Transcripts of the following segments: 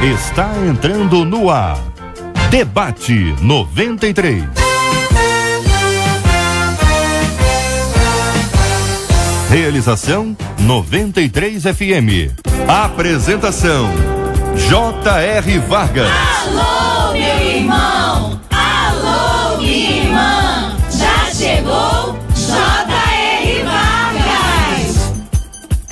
Está entrando no ar. Debate 93. Realização 93 FM. Apresentação J.R. Vargas. Alô, meu irmão! Alô, minha irmã! Já chegou J.R. Vargas!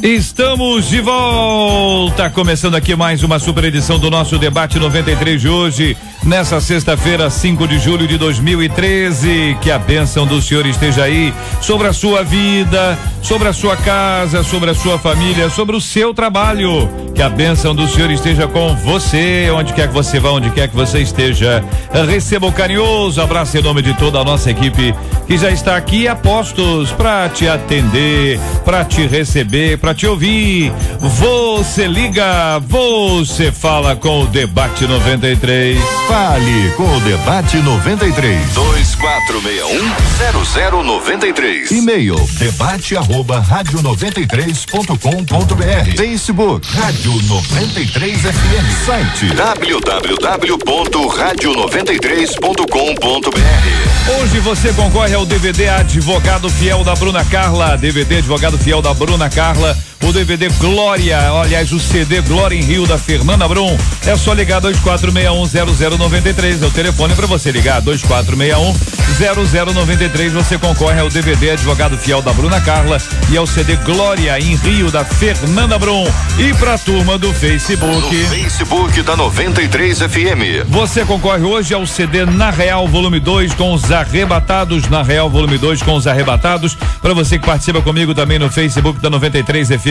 Estamos de volta, começando aqui mais uma super edição do nosso Debate 93 de hoje, nessa sexta-feira, 5 de julho de 2013. Que a bênção do Senhor esteja aí sobre a sua vida, sobre a sua casa, sobre a sua família, sobre o seu trabalho. Que a bênção do Senhor esteja com você, onde quer que você vá, onde quer que você esteja. Receba o carinhoso abraço em nome de toda a nossa equipe que já está aqui a postos para te atender, para te receber, para te ouvir. Você liga, você fala com o Debate 93. Fale com o Debate 93. 2461-0093. E-mail debate@radio93.com.br. Facebook Rádio 93 FM. Site www.radio93.com.br. Hoje você concorre ao DVD Advogado Fiel da Bruna Carla. DVD Advogado Fiel da Bruna Carla. O DVD Glória, aliás, o CD Glória em Rio da Fernanda Brum. É só ligar 2461-0093. É o telefone para você ligar 2461-0093. Você concorre ao DVD Advogado Fiel da Bruna Carla e ao CD Glória em Rio da Fernanda Brum. E pra turma do Facebook. No Facebook da 93 FM. Você concorre hoje ao CD Na Real Volume 2 com os Arrebatados. Na Real Volume 2 com os Arrebatados. Para você que participa comigo também no Facebook da 93 FM,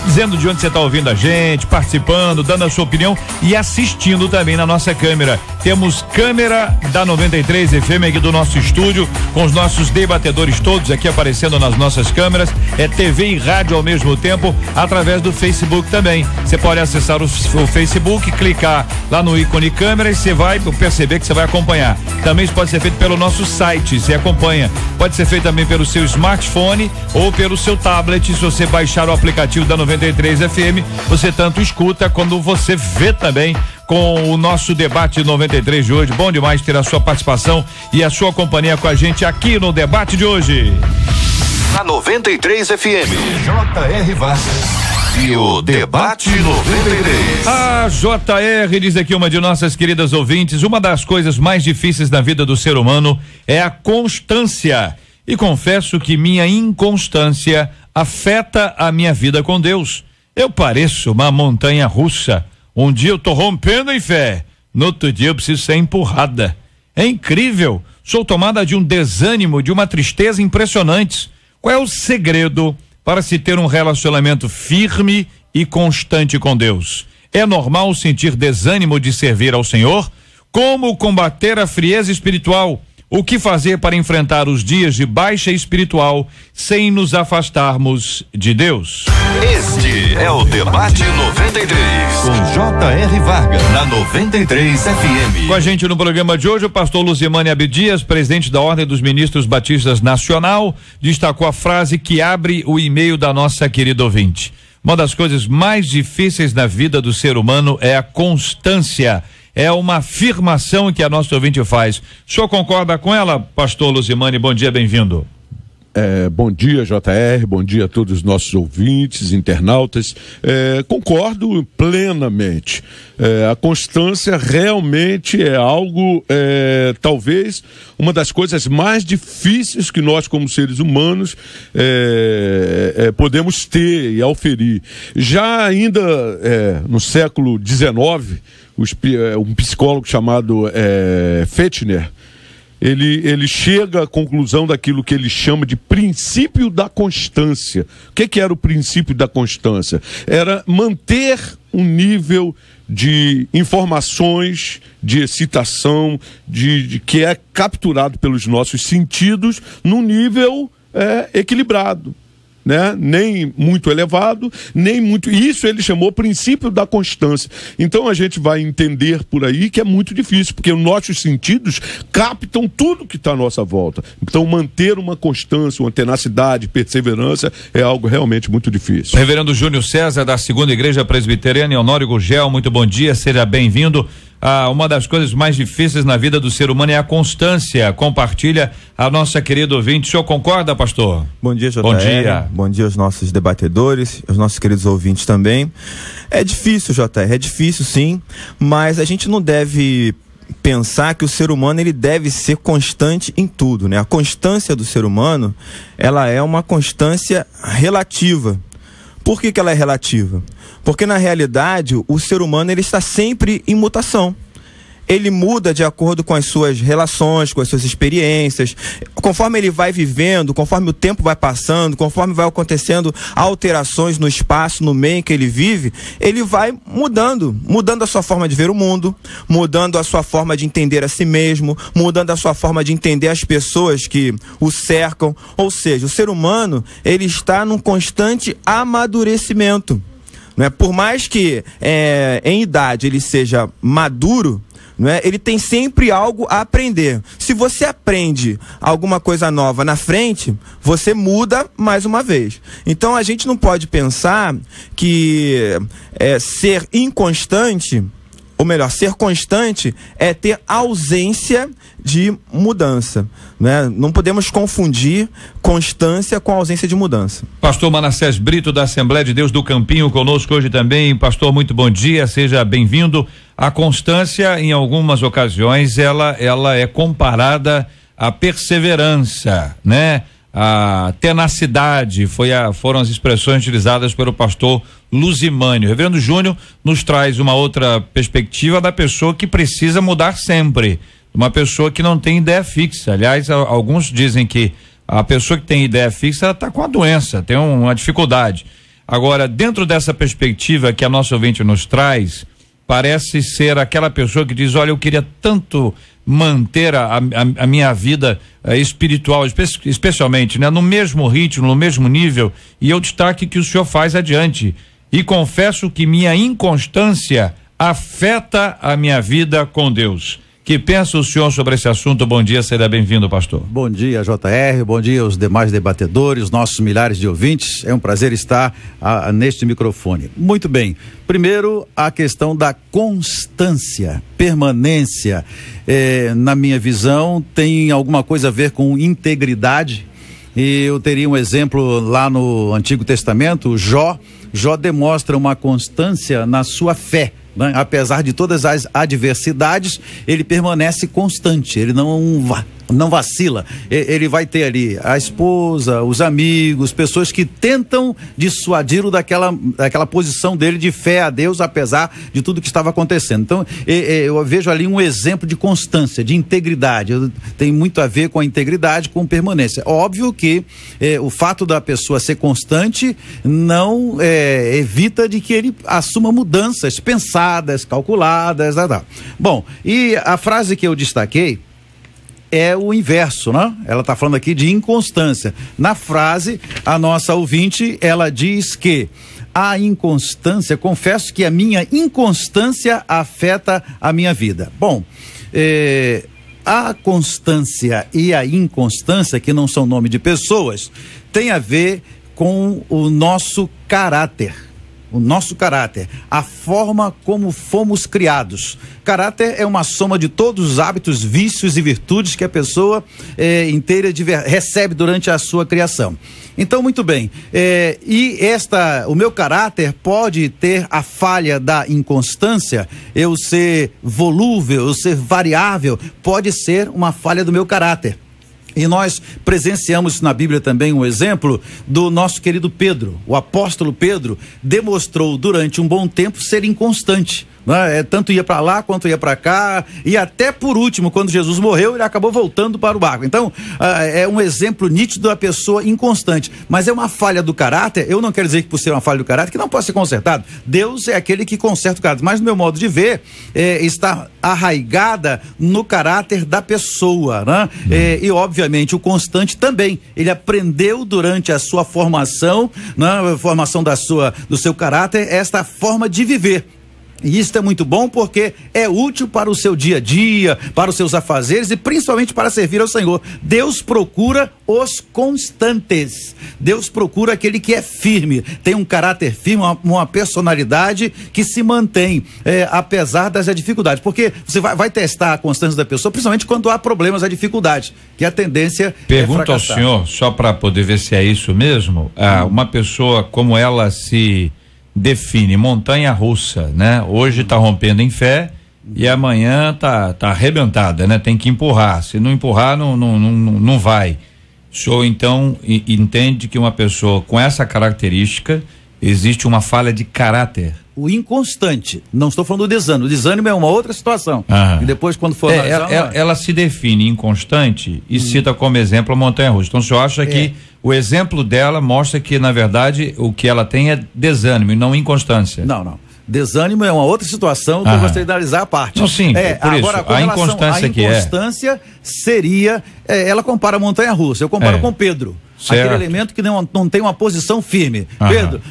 dizendo de onde você está ouvindo a gente, participando, dando a sua opinião e assistindo também na nossa câmera. Temos câmera da 93 FM aqui do nosso estúdio, com os nossos debatedores todos aqui aparecendo nas nossas câmeras. É TV e rádio ao mesmo tempo, através do Facebook também. Você pode acessar o Facebook, clicar lá no ícone câmera e você vai perceber que você vai acompanhar. Também isso pode ser feito pelo nosso site, você acompanha. Pode ser feito também pelo seu smartphone ou pelo seu tablet. Se você baixar o aplicativo da 93 FM, você tanto escuta quando você vê também com o nosso Debate 93 de hoje. Bom demais ter a sua participação e a sua companhia com a gente aqui no debate de hoje. Na 93 FM, J.R. Vargas e o Debate 93. A J.R. diz aqui, uma de nossas queridas ouvintes: uma das coisas mais difíceis na vida do ser humano é a constância. E confesso que minha inconstância afeta a minha vida com Deus. Eu pareço uma montanha russa. Um dia eu tô rompendo em fé, no outro dia eu preciso ser empurrada. É incrível, sou tomada de um desânimo, de uma tristeza impressionantes. Qual é o segredo para se ter um relacionamento firme e constante com Deus? É normal sentir desânimo de servir ao Senhor? Como combater a frieza espiritual? O que fazer para enfrentar os dias de baixa espiritual sem nos afastarmos de Deus? Este é o Debate 93 com J.R. Vargas na 93 FM. Com a gente no programa de hoje o pastor Luzimane Abdias, presidente da Ordem dos Ministros Batistas Nacional, destacou a frase que abre o e-mail da nossa querida ouvinte. Uma das coisas mais difíceis na vida do ser humano é a constância. É uma afirmação que a nossa ouvinte faz. O senhor concorda com ela, pastor Luzimane? Bom dia, bem-vindo. Bom dia, JR, bom dia a todos os nossos ouvintes, internautas. Concordo plenamente. A constância realmente é algo, talvez, uma das coisas mais difíceis que nós, como seres humanos, podemos ter e auferir. Já ainda no século XIX, um psicólogo chamado Fechner, ele chega à conclusão daquilo que ele chama de princípio da constância. O que era o princípio da constância? Era manter um nível de informações, de excitação, de que é capturado pelos nossos sentidos num nível equilibrado. né? Nem muito elevado, nem muito. Isso ele chamou princípio da constância. Então a gente vai entender por aí que é muito difícil, porque os nossos sentidos captam tudo que está à nossa volta. Então manter uma constância, uma tenacidade, perseverança é algo realmente muito difícil. Reverendo Júnior César, da Segunda Igreja Presbiteriana em Honório Gurgel, muito bom dia, seja bem-vindo. Uma das coisas mais difíceis na vida do ser humano é a constância. Compartilha a nossa querida ouvinte. O senhor concorda, pastor? Bom dia, JR. Bom dia. Bom dia aos nossos debatedores, aos nossos queridos ouvintes também. É difícil, JR, é difícil sim, mas a gente não deve pensar que o ser humano ele deve ser constante em tudo, né? A constância do ser humano, ela é uma constância relativa. Por que ela é relativa? Porque na realidade o ser humano ele está sempre em mutação. Ele muda de acordo com as suas relações, com as suas experiências. Conforme ele vai vivendo, conforme o tempo vai passando, conforme vai acontecendo alterações no espaço, no meio em que ele vive, ele vai mudando a sua forma de ver o mundo, mudando a sua forma de entender a si mesmo, mudando a sua forma de entender as pessoas que o cercam. Ou seja, o ser humano, ele está num constante amadurecimento. Não é? Por mais que em idade ele seja maduro, não é? Ele tem sempre algo a aprender. Se você aprende alguma coisa nova na frente, você muda mais uma vez. Então a gente não pode pensar que ser inconstante, ou melhor, ser constante é ter ausência de mudança, né? Não podemos confundir constância com ausência de mudança. Pastor Manassés Brito, da Assembleia de Deus do Campinho, conosco hoje também. Pastor, muito bom dia, seja bem-vindo. A constância, em algumas ocasiões, ela é comparada à perseverança, né? A tenacidade, foram as expressões utilizadas pelo pastor Luzimânio. O reverendo Júnior nos traz uma outra perspectiva da pessoa que precisa mudar sempre, uma pessoa que não tem ideia fixa. Aliás, alguns dizem que a pessoa que tem ideia fixa está com a doença, tem uma dificuldade. Agora, dentro dessa perspectiva que a nossa ouvinte nos traz, parece ser aquela pessoa que diz: olha, eu queria tanto manter a minha vida espiritual, especialmente, né, no mesmo ritmo, no mesmo nível, e eu destaque que o senhor faz adiante. E confesso que minha inconstância afeta a minha vida com Deus. Que pensa o senhor sobre esse assunto? Bom dia, seja bem-vindo, pastor. Bom dia, JR, bom dia aos demais debatedores, nossos milhares de ouvintes. É um prazer estar neste microfone. Muito bem, primeiro a questão da constância, permanência, na minha visão, tem alguma coisa a ver com integridade. E eu teria um exemplo lá no Antigo Testamento. Jó demonstra uma constância na sua fé. Apesar de todas as adversidades, ele permanece constante, ele não vacila. Ele vai ter ali a esposa, os amigos, pessoas que tentam dissuadi-lo daquela posição dele de fé a Deus, apesar de tudo que estava acontecendo. Então, eu vejo ali um exemplo de constância, de integridade. Tem muito a ver com a integridade, com permanência. Óbvio que o fato da pessoa ser constante não evita de que ele assuma mudanças pensadas, calculadas, Bom, e a frase que eu destaquei é o inverso, né? Ela está falando aqui de inconstância. Na frase, a nossa ouvinte, ela diz que a inconstância, confesso que a minha inconstância afeta a minha vida. Bom, a constância e a inconstância, que não são nome de pessoas, tem a ver com o nosso caráter. O nosso caráter, a forma como fomos criados. Caráter é uma soma de todos os hábitos, vícios e virtudes que a pessoa inteira recebe durante a sua criação. Então, muito bem, o meu caráter pode ter a falha da inconstância, eu ser volúvel, eu ser variável, pode ser uma falha do meu caráter. E nós presenciamos na Bíblia também um exemplo do nosso querido Pedro. O apóstolo Pedro demonstrou durante um bom tempo ser inconstante. Tanto ia para lá quanto ia para cá, e até por último, quando Jesus morreu, ele acabou voltando para o barco. Então, é um exemplo nítido da pessoa inconstante, mas é uma falha do caráter. Eu não quero dizer que por ser uma falha do caráter que não pode ser consertado. Deus é aquele que conserta o caráter, mas no meu modo de ver, está arraigada no caráter da pessoa, né? E obviamente obviamente o constante também. Ele aprendeu durante a sua formação, né, formação do seu caráter, esta forma de viver. E isso é muito bom porque é útil para o seu dia a dia, para os seus afazeres e principalmente para servir ao Senhor. Deus procura os constantes. Deus procura aquele que é firme, tem um caráter firme, uma personalidade que se mantém, apesar das dificuldades. Porque você vai testar a constância da pessoa, principalmente quando há problemas, há dificuldade, que a tendência Pergunta é fracassar. ao senhor, só para poder ver se é isso mesmo, uma pessoa como ela se define montanha-russa, né? Hoje está rompendo em fé e amanhã tá arrebentada, né? Tem que empurrar, se não empurrar não vai. O senhor então entende que uma pessoa com essa característica existe uma falha de caráter? O inconstante, não estou falando do desânimo. O desânimo é uma outra situação. E depois, quando for ela se define inconstante e cita como exemplo a montanha-russa. Então o senhor acha que o exemplo dela mostra que, na verdade, o que ela tem é desânimo e não inconstância? Não. Desânimo é uma outra situação que eu gostaria de analisar a parte. Não, sim, por agora, isso, a inconstância seria, ela compara a montanha-russa, eu comparo com Pedro. Certo. Aquele elemento que não tem uma posição firme. Pedro,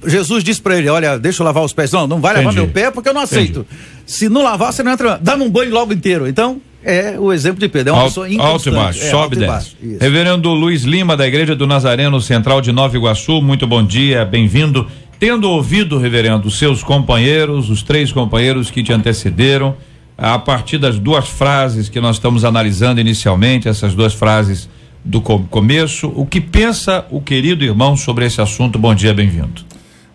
Jesus disse para ele, olha, deixa eu lavar os pés. Não vai lavar meu pé porque eu não aceito. Se não lavar, você não entra, dá-me um banho logo inteiro. Então, é o exemplo de Pedro, é uma pessoa inconstante. Alto e baixo, sobe e desce. Reverendo Luiz Lima, da Igreja do Nazareno Central de Nova Iguaçu, muito bom dia, bem-vindo. Tendo ouvido, reverendo, os seus companheiros, os 3 companheiros que te antecederam, a partir das 2 frases que nós estamos analisando inicialmente, essas 2 frases do começo, o que pensa o querido irmão sobre esse assunto? Bom dia, bem-vindo.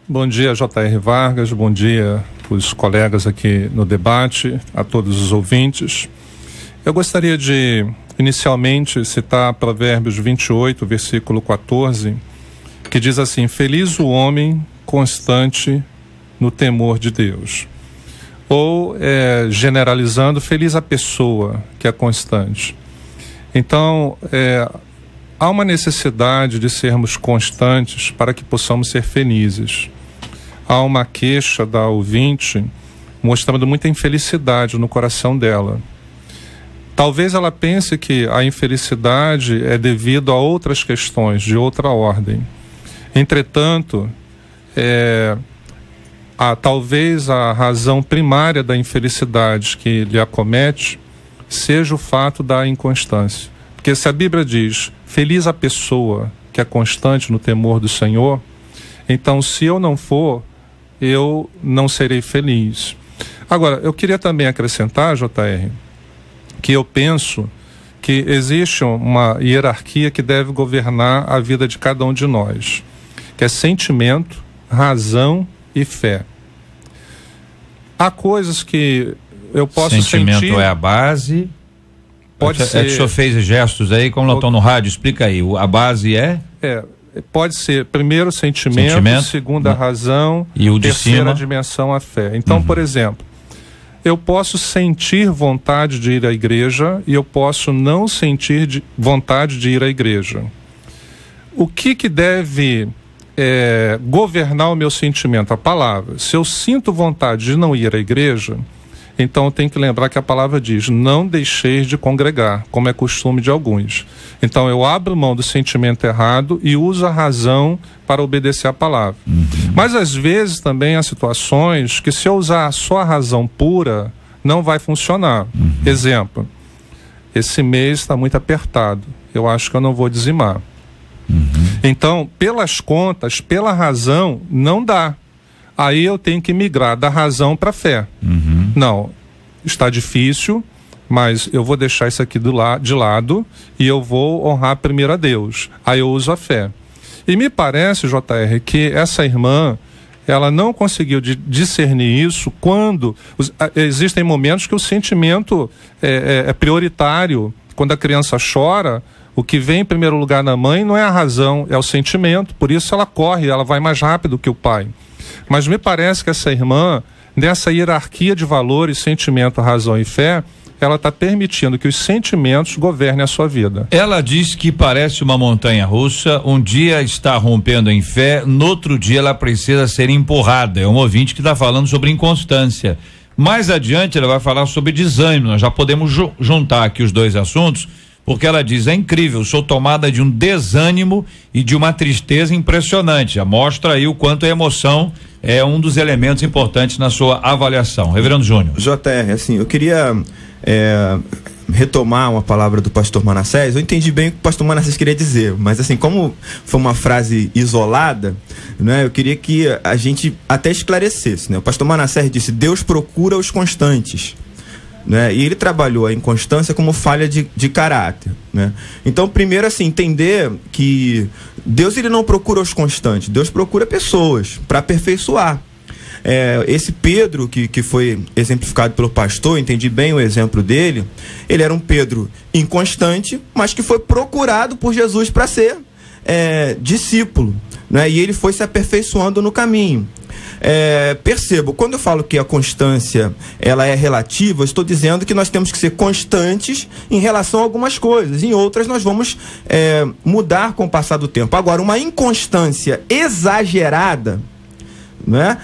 Bom dia, J.R. Vargas, bom dia os colegas aqui no debate, a todos os ouvintes. Eu gostaria de, inicialmente, citar Provérbios 28, versículo 14, que diz assim: feliz o homem constante no temor de Deus. Ou, generalizando, feliz a pessoa que é constante. Então, há uma necessidade de sermos constantes para que possamos ser felizes. Há uma queixa da ouvinte mostrando muita infelicidade no coração dela. Talvez ela pense que a infelicidade é devido a outras questões de outra ordem. Entretanto, talvez a razão primária da infelicidade que lhe acomete seja o fato da inconstância. Porque se a Bíblia diz, feliz a pessoa que é constante no temor do Senhor, então se eu não for, eu não serei feliz. Agora, eu queria também acrescentar, J.R., que eu penso que existe uma hierarquia que deve governar a vida de cada um de nós, que é sentimento, razão e fé. Há coisas que eu posso sentimento sentir... é a base. Pode ser... O senhor fez gestos aí, como nós estamos no rádio, explica aí, a base é? Pode ser, primeiro sentimento, segunda razão, e o terceira dimensão a fé. Então, por exemplo, eu posso sentir vontade de ir à igreja e eu posso não sentir vontade de ir à igreja. O que deve governar o meu sentimento? A palavra. Se eu sinto vontade de não ir à igreja, então eu tenho que lembrar que a palavra diz, não deixeis de congregar, como é costume de alguns. Então eu abro mão do sentimento errado e uso a razão para obedecer a palavra. Mas às vezes também há situações que se eu usar só a razão pura, não vai funcionar. Exemplo, esse mês está muito apertado, eu acho que eu não vou dizimar. Então, pelas contas, pela razão, não dá. Aí eu tenho que migrar da razão para a fé. Não, está difícil, mas eu vou deixar isso aqui de lado e eu vou honrar primeiro a Deus. Aí eu uso a fé. E me parece, J.R., que essa irmã, ela não conseguiu discernir isso quando existem momentos que o sentimento é prioritário. Quando a criança chora, o que vem em primeiro lugar na mãe não é a razão, é o sentimento. Por isso ela corre, ela vai mais rápido que o pai. Mas me parece que essa irmã, nessa hierarquia de valores, sentimento, razão e fé, ela está permitindo que os sentimentos governem a sua vida. Ela diz que parece uma montanha-russa, um dia está rompendo em fé, no outro dia ela precisa ser empurrada. É um ouvinte que está falando sobre inconstância. Mais adiante ela vai falar sobre desânimo. Nós já podemos juntar aqui os dois assuntos, porque ela diz: é incrível, sou tomada de um desânimo e de uma tristeza impressionante. Já mostra aí o quanto a emoção é um dos elementos importantes na sua avaliação. Reverendo Júnior. JR, assim, eu queria retomar uma palavra do pastor Manassés. Eu entendi bem o que o pastor Manassés queria dizer, mas assim, como foi uma frase isolada, né, eu queria que a gente até esclarecesse, né? O pastor Manassés disse: Deus procura os constantes, né? E ele trabalhou a inconstância como falha de caráter, né? Então, primeiro, assim, entender que Deus, ele não procura os constantes, Deus procura pessoas para aperfeiçoar. Esse Pedro que foi exemplificado pelo pastor, entendi bem o exemplo dele, ele era um Pedro inconstante, mas que foi procurado por Jesus para ser discípulo, né? E ele foi se aperfeiçoando no caminho. Percebo, quando eu falo que a constância ela é relativa, eu estou dizendo que nós temos que ser constantes em relação a algumas coisas, em outras nós vamos mudar com o passar do tempo. Agora, uma inconstância exagerada, né,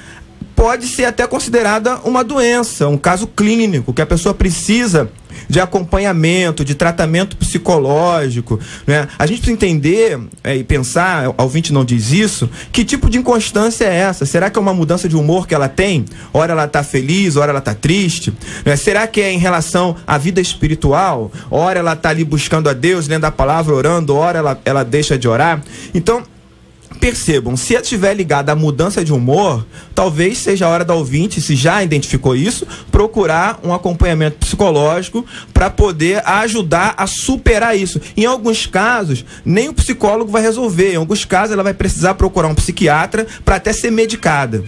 pode ser até considerada uma doença, um caso clínico, que a pessoa precisa de acompanhamento, de tratamento psicológico, né? A gente precisa entender e pensar, o ouvinte não diz isso, que tipo de inconstância é essa? Será que é uma mudança de humor que ela tem? Ora ela está feliz, ora ela está triste, né? Será que é em relação à vida espiritual? Ora ela está ali buscando a Deus, lendo a palavra, orando, ora ela deixa de orar? Então, percebam, se estiver ligado à mudança de humor, talvez seja a hora da ouvinte, se já identificou isso, procurar um acompanhamento psicológico para poder ajudar a superar isso. Em alguns casos, nem o psicólogo vai resolver. Em alguns casos, ela vai precisar procurar um psiquiatra para até ser medicada.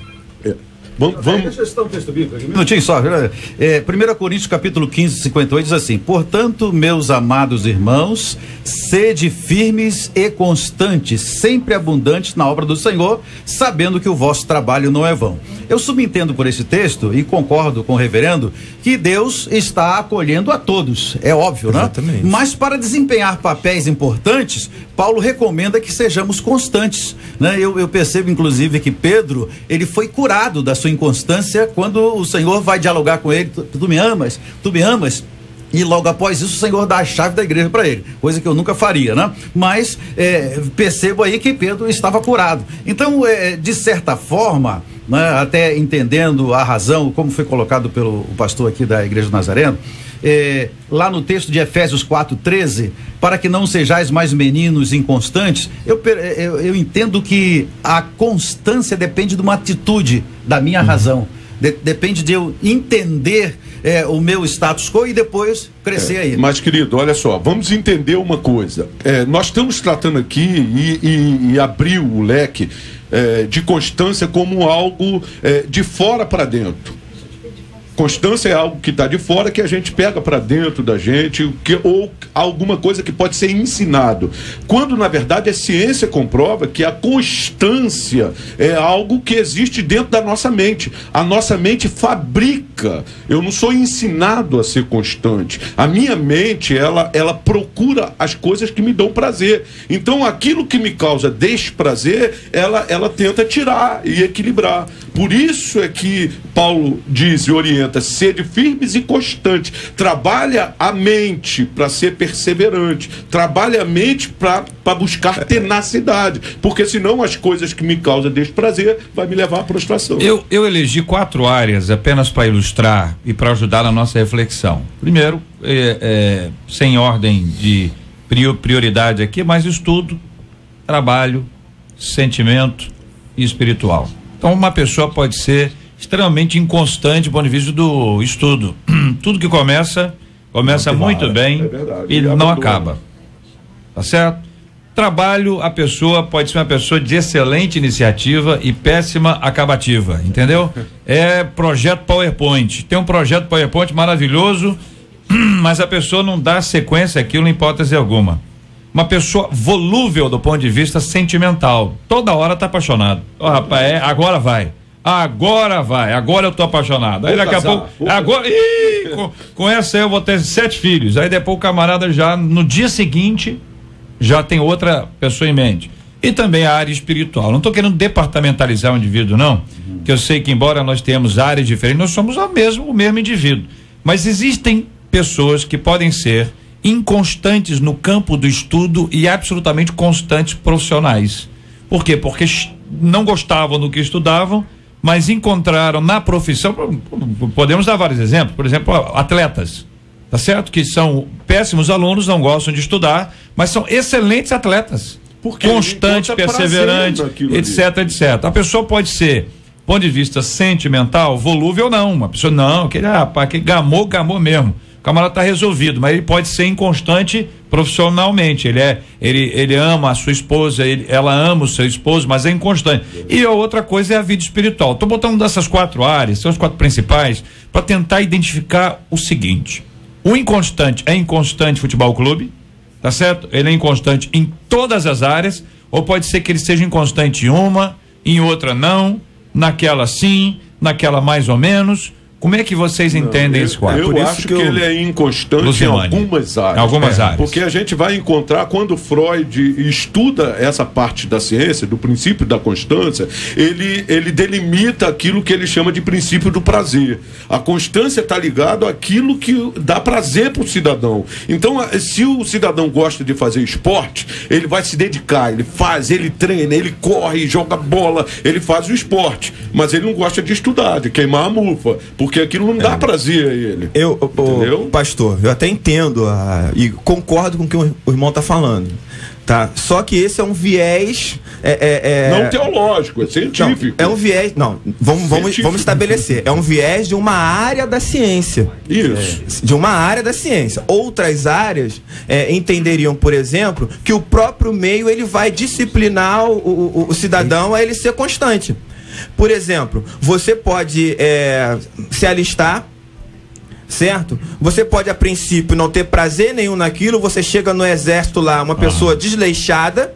Vamos. Deixa eu citar um texto bíblico aqui. Um minutinho só. 1 Coríntios capítulo 15, 58 diz assim: portanto, meus amados irmãos, sede firmes e constantes, sempre abundantes na obra do Senhor, sabendo que o vosso trabalho não é vão. Eu subentendo por esse texto, e concordo com o reverendo, que Deus está acolhendo a todos, é óbvio, né? Exatamente. Mas para desempenhar papéis importantes, Paulo recomenda que sejamos constantes, né? Eu percebo inclusive que Pedro, ele foi curado da sua inconstância quando o Senhor vai dialogar com ele: tu me amas? E logo após isso o Senhor dá a chave da igreja para ele, coisa que eu nunca faria, né? Mas percebo aí que Pedro estava curado. Então, de certa forma, né, até entendendo a razão, como foi colocado pelo pastor aqui da Igreja do Nazareno, lá no texto de Efésios 4:13, para que não sejais mais meninos inconstantes, eu entendo que a constância depende de uma atitude da minha razão. Depende de eu entender o meu status quo e depois crescer aí. Mas, querido, olha só, vamos entender uma coisa. Nós estamos tratando aqui e abriu o leque de constância como algo de fora para dentro. Constância é algo que está de fora, que a gente pega para dentro da gente, ou alguma coisa que pode ser ensinado. Quando, na verdade, a ciência comprova que a constância é algo que existe dentro da nossa mente. A nossa mente fabrica. Eu não sou ensinado a ser constante. A minha mente, ela procura as coisas que me dão prazer. Então, aquilo que me causa desprazer, ela tenta tirar e equilibrar. Por isso é que Paulo diz e orienta: sede firmes e constantes. Trabalha a mente para ser perseverante. Trabalha a mente para buscar tenacidade. Porque senão as coisas que me causam desprazer vai me levar à prostração. Eu elegi 4 áreas apenas para ilustrar e para ajudar na nossa reflexão. Primeiro, sem ordem de prioridade aqui, mas estudo, trabalho, sentimento e espiritual. Então, uma pessoa pode ser extremamente inconstante do ponto de vista do estudo. Tudo que começa muito bem e não acaba. Tá certo? Trabalho, a pessoa pode ser uma pessoa de excelente iniciativa e péssima acabativa, entendeu? Projeto PowerPoint. Tem um projeto PowerPoint maravilhoso, mas a pessoa não dá sequência àquilo em hipótese alguma. Uma pessoa volúvel do ponto de vista sentimental. Toda hora tá apaixonado. Rapaz, agora vai. Agora eu tô apaixonado. Aí daqui a pouco, agora, com essa eu vou ter 7 filhos. Aí depois o camarada já, no dia seguinte, já tem outra pessoa em mente. E também a área espiritual. Não tô querendo departamentalizar o indivíduo, não. Que eu sei que embora nós tenhamos áreas diferentes, nós somos o mesmo indivíduo. Mas existem pessoas que podem ser inconstantes no campo do estudo e absolutamente constantes profissionais. Por quê? Porque não gostavam do que estudavam, mas encontraram na profissão, podemos dar vários exemplos, por exemplo, atletas, tá certo? Que são péssimos alunos, não gostam de estudar, mas são excelentes atletas. Porque constante, perseverante, etc, etc. A pessoa pode ser, do ponto de vista sentimental, volúvel ou não. Uma pessoa, não, aquele rapaz que gamou mesmo. O camarada está resolvido, mas ele pode ser inconstante profissionalmente. Ele ama a sua esposa, ela ama o seu esposo, mas é inconstante. E a outra coisa é a vida espiritual. Estou botando dessas 4 áreas, são as 4 principais, para tentar identificar o seguinte: o inconstante é inconstante futebol clube, tá certo? Ele é inconstante em todas as áreas, ou pode ser que ele seja inconstante em uma, em outra não, naquela sim, naquela mais ou menos. Como é que vocês entendem esse quadro? Eu acho que ele é inconstante em algumas áreas. Algumas áreas. Porque a gente vai encontrar, quando Freud estuda essa parte da ciência, do princípio da constância, ele delimita aquilo que ele chama de princípio do prazer. A constância está ligada àquilo que dá prazer para o cidadão. Então, se o cidadão gosta de fazer esporte, ele vai se dedicar, ele faz, ele treina, ele corre, joga bola, ele faz o esporte. Mas ele não gosta de estudar, de queimar a mufa, porque aquilo não dá prazer a ele. Pastor, eu até entendo e concordo com o que o irmão está falando, tá? Só que esse é um viés não teológico, é científico. Não, é um viés, vamos estabelecer, é um viés de uma área da ciência. Isso. De uma área da ciência. Outras áreas entenderiam, por exemplo, que o próprio meio ele vai disciplinar o cidadão a ele ser constante. Por exemplo, você pode se alistar, certo? Você pode, a princípio, não ter prazer nenhum naquilo. Você chega no exército lá, uma pessoa desleixada,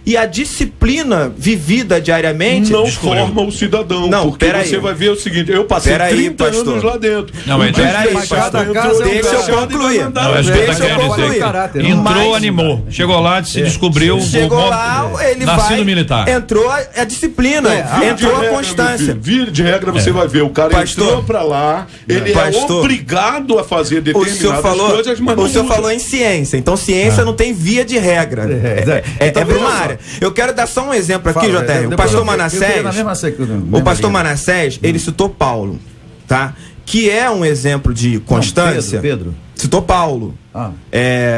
e a disciplina vivida diariamente não forma o cidadão. Não, porque você vai ver o seguinte: eu passei 30 anos lá dentro. Não, mas deixa eu concluir. Deixa eu concluir. Entrou, animou. Chegou lá, se descobriu. Chegou lá, ele nascido militar. Entrou a disciplina, entrou a constância. Via de regra, você vai ver, o cara entrou pra lá, ele é obrigado a fazer determinadas coisas, mas não. O senhor falou em ciência, então ciência não tem via de regra. É para uma área. Eu quero dar só um exemplo aqui, JR. O pastor Manassés, ele citou Paulo, tá? Que é um exemplo de constância. Pedro. Citou Paulo.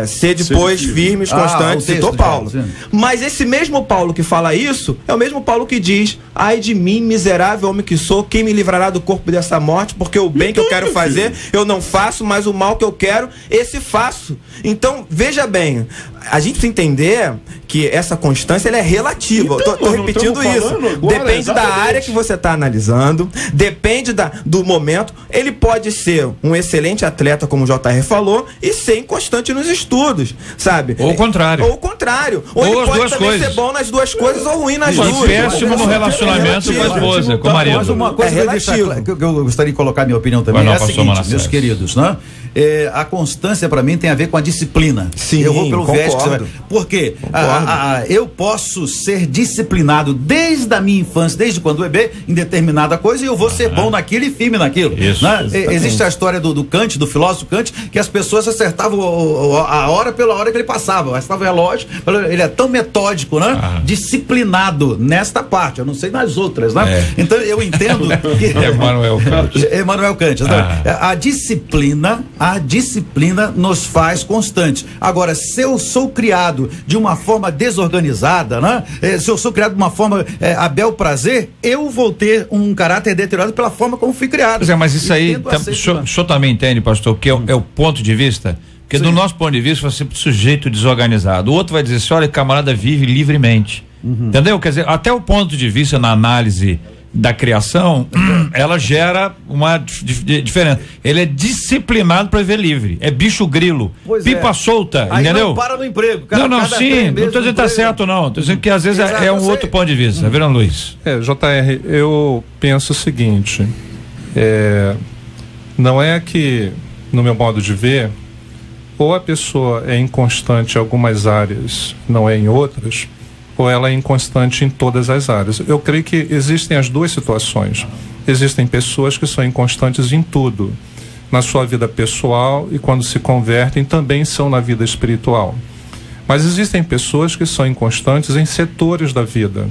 Ser depois firmes, constantes, citou Paulo. Mas esse mesmo Paulo que fala isso é o mesmo Paulo que diz: ai de mim, miserável homem que sou, quem me livrará do corpo dessa morte? Porque o bem que eu quero fazer eu não faço, mas o mal que eu quero, esse faço. Então, veja bem, a gente precisa entender que essa constância ela é relativa. Então, tô repetindo isso. Agora, depende da área que você está analisando, depende do momento. Ele pode ser um excelente atleta, como o JR falou, e ser inconstante nos estudos, sabe? Ou o contrário. Ou o contrário. Ou ele pode também ser bom nas duas coisas ou ruim nas duas. E péssimo no relacionamento com a esposa, com o marido. Mas uma coisa que eu gostaria de colocar minha opinião também é a seguinte, meus queridos, né? A constância para mim tem a ver com a disciplina. Sim, eu vou pelo viés. Por quê? Eu posso ser disciplinado desde a minha infância, desde quando bebê, em determinada coisa, e eu vou ser bom naquilo e firme naquilo. Isso. Né? Existe a história do Kant, do filósofo Kant, que as pessoas acertavam a hora pela hora que ele passava. Estava o relógio, ele é tão metódico, né? Disciplinado nesta parte, eu não sei nas outras, né? Então eu entendo que Emmanuel Kant. A disciplina nos faz constantes. Agora, se eu sou criado de uma forma desorganizada, né? Se eu sou criado de uma forma a bel prazer, eu vou ter um caráter deteriorado pela forma como fui criado. Pois mas isso aí, o senhor também entende, pastor, que é o ponto de vista? Porque do nosso ponto de vista, você é um sujeito desorganizado. O outro vai dizer assim: olha, camarada vive livremente. Entendeu? Quer dizer, até o ponto de vista na análise da criação, ela gera uma diferença. Ele é disciplinado para viver livre. É bicho grilo. Pipa solta, aí entendeu? Não para no emprego. Não, sim. Não estou dizendo que tá certo, não. Estou dizendo que às vezes é um outro ponto de vista. Viram, Luiz? JR, eu penso o seguinte: não é que, no meu modo de ver, ou a pessoa é inconstante em algumas áreas, não é em outras, ou ela é inconstante em todas as áreas. Eu creio que existem as duas situações. Existem pessoas que são inconstantes em tudo. na sua vida pessoal e quando se convertem também são na vida espiritual. Mas existem pessoas que são inconstantes em setores da vida.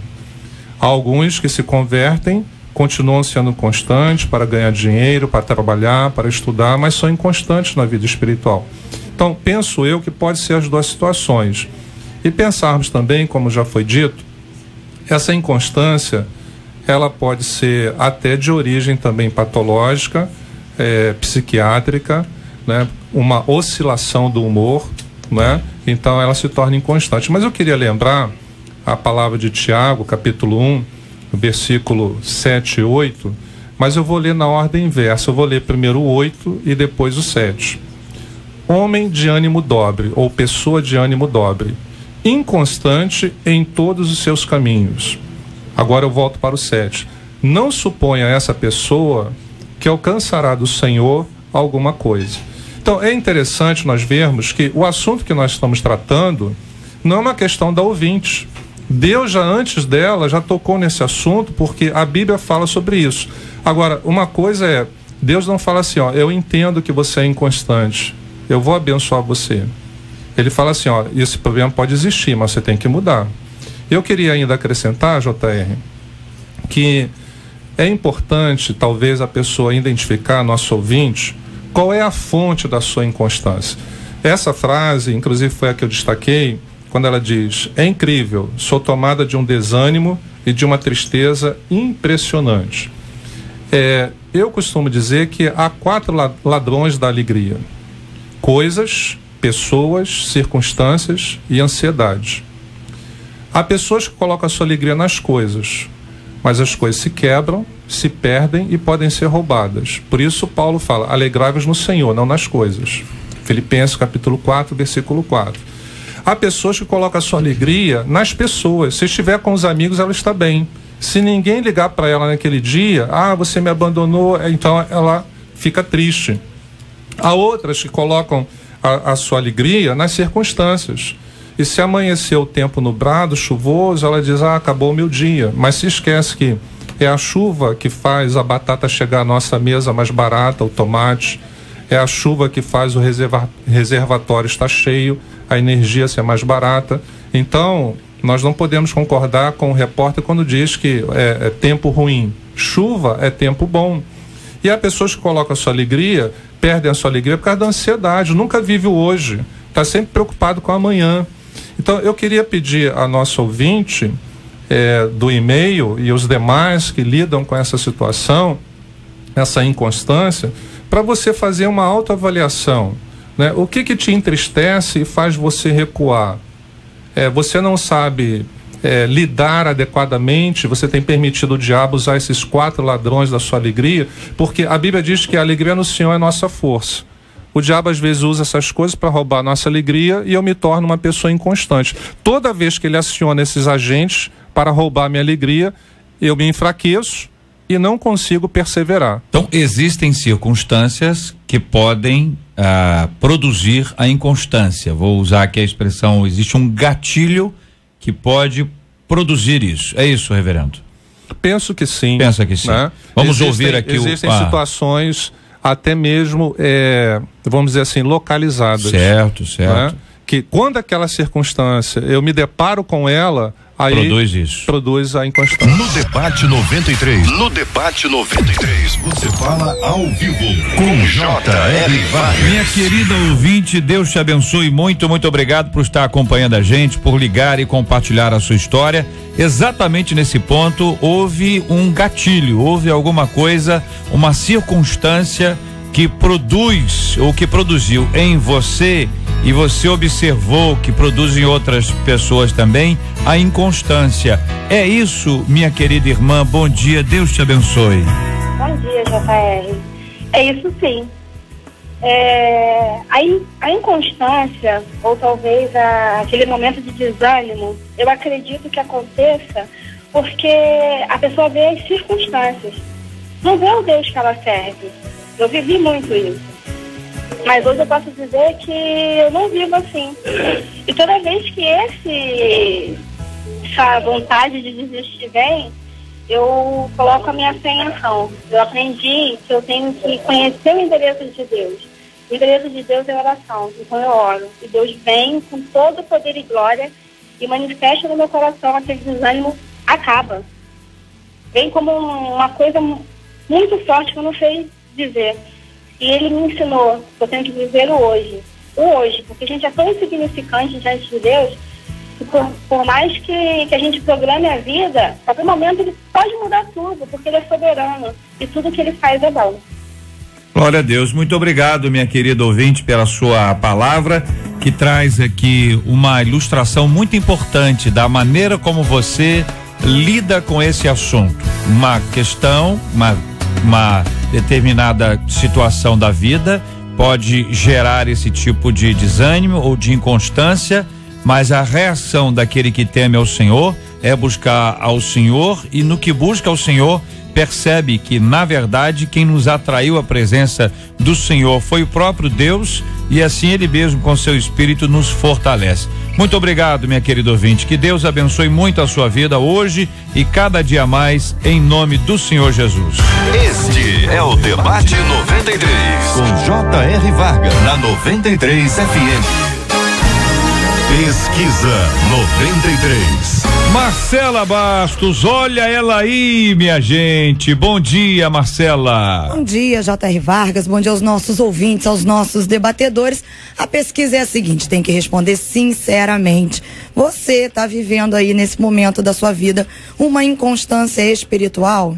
Há alguns que se convertem, continuam sendo constantes para ganhar dinheiro, para trabalhar, para estudar, mas são inconstantes na vida espiritual. Então, penso eu que pode ser as duas situações. E pensarmos também, como já foi dito, essa inconstância, ela pode ser até de origem também patológica, psiquiátrica, né? Uma oscilação do humor, né? Então ela se torna inconstante. Mas eu queria lembrar a palavra de Tiago, capítulo 1, versículo 7 e 8, mas eu vou ler na ordem inversa. Eu vou ler primeiro o 8 e depois o 7. Homem de ânimo dobre, ou pessoa de ânimo dobre, inconstante em todos os seus caminhos. Agora eu volto para o 7. Não suponha essa pessoa que alcançará do Senhor alguma coisa. Então é interessante nós vermos que o assunto que nós estamos tratando não é uma questão da ouvinte. Deus já antes dela já tocou nesse assunto, porque a Bíblia fala sobre isso. Agora, uma coisa é, Deus não fala assim, ó, eu entendo que você é inconstante, eu vou abençoar você. Ele fala assim, ó, esse problema pode existir, mas você tem que mudar. Eu queria ainda acrescentar, JR, que é importante, talvez, a pessoa identificar, nosso ouvinte, qual é a fonte da sua inconstância. Essa frase, inclusive, foi a que eu destaquei, quando ela diz, é incrível, sou tomada de um desânimo e de uma tristeza impressionante. Eu costumo dizer que há 4 ladrões da alegria: coisas, pessoas, circunstâncias e ansiedade. Há pessoas que colocam a sua alegria nas coisas, mas as coisas se quebram, se perdem e podem ser roubadas. Por isso Paulo fala, alegrai-vos no Senhor, não nas coisas. Filipenses capítulo 4, versículo 4. Há pessoas que colocam a sua alegria nas pessoas. Se estiver com os amigos, ela está bem. Se ninguém ligar para ela naquele dia, você me abandonou, então ela fica triste. Há outras que colocam a sua alegria nas circunstâncias. E se amanhecer o tempo nublado, chuvoso, ela diz, acabou o meu dia. Mas se esquece que é a chuva que faz a batata chegar à nossa mesa mais barata, o tomate. É a chuva que faz o reservatório estar cheio, a energia ser mais barata. Então, nós não podemos concordar com o repórter quando diz que é tempo ruim. Chuva é tempo bom. E há pessoas que colocam a sua alegria, perdem a sua alegria por causa da ansiedade. Nunca vive o hoje. Está sempre preocupado com amanhã. Então, eu queria pedir a nosso ouvinte do e-mail e os demais que lidam com essa situação, essa inconstância, para você fazer uma autoavaliação, né? O que te entristece e faz você recuar? Você não sabe lidar adequadamente, você tem permitido o diabo usar esses 4 ladrões da sua alegria, porque a Bíblia diz que a alegria no Senhor é nossa força. O diabo às vezes usa essas coisas para roubar a nossa alegria e eu me torno uma pessoa inconstante. Toda vez que ele aciona esses agentes para roubar a minha alegria, eu me enfraqueço e não consigo perseverar. Então, existem circunstâncias que podem produzir a inconstância. Vou usar aqui a expressão, existe um gatilho que pode produzir isso. É isso, reverendo? Penso que sim. Pensa que sim. Né? Vamos ouvir aqui existem situações até mesmo, vamos dizer assim, localizadas. Certo. Né? Que quando aquela circunstância, eu me deparo com ela, aí produz a inconstância. No Debate 93. No Debate 93, você fala ao vivo com J.R. Vargas. Minha querida ouvinte, Deus te abençoe muito, muito obrigado por estar acompanhando a gente, por ligar e compartilhar a sua história. Exatamente nesse ponto, houve um gatilho, houve alguma coisa, uma circunstância que produz ou que produziu em você e você observou que produz em outras pessoas também a inconstância. É isso, minha querida irmã, bom dia, Deus te abençoe. Bom dia, JR. É isso sim. A inconstância, ou talvez aquele momento de desânimo, eu acredito que aconteça porque a pessoa vê as circunstâncias, não vê o Deus que ela serve. Eu vivi muito isso. Mas hoje eu posso dizer que eu não vivo assim. E toda vez que essa vontade de desistir vem, eu coloco a minha fé em ação. Eu aprendi que eu tenho que conhecer o endereço de Deus. O endereço de Deus é oração, então eu oro. E Deus vem com todo o poder e glória e manifesta no meu coração, aquele desânimo acaba. Vem como uma coisa muito forte que eu não sei dizer. E ele me ensinou que eu tenho que viver o hoje. O hoje, porque a gente é tão insignificante diante de Deus, que por mais que a gente programe a vida, a qualquer momento ele pode mudar tudo, porque ele é soberano e tudo que ele faz é bom. Glória a Deus, muito obrigado, minha querida ouvinte, pela sua palavra, que traz aqui uma ilustração muito importante da maneira como você lida com esse assunto. Uma questão, uma determinada situação da vida pode gerar esse tipo de desânimo ou de inconstância, mas a reação daquele que teme ao Senhor é buscar ao Senhor, e no que busca ao Senhor percebe que, na verdade, quem nos atraiu à presença do Senhor foi o próprio Deus, e assim ele mesmo com seu Espírito nos fortalece. Muito obrigado, minha querida ouvinte, que Deus abençoe muito a sua vida hoje e cada dia mais, em nome do Senhor Jesus. Este é o Debate 93, com J.R. Vargas, na 93 FM. Pesquisa 93. Marcela Bastos, olha ela aí, minha gente. Bom dia, Marcela. Bom dia, J.R. Vargas. Bom dia aos nossos ouvintes, aos nossos debatedores. A pesquisa é a seguinte, tem que responder sinceramente. Você está vivendo aí nesse momento da sua vida uma inconstância espiritual?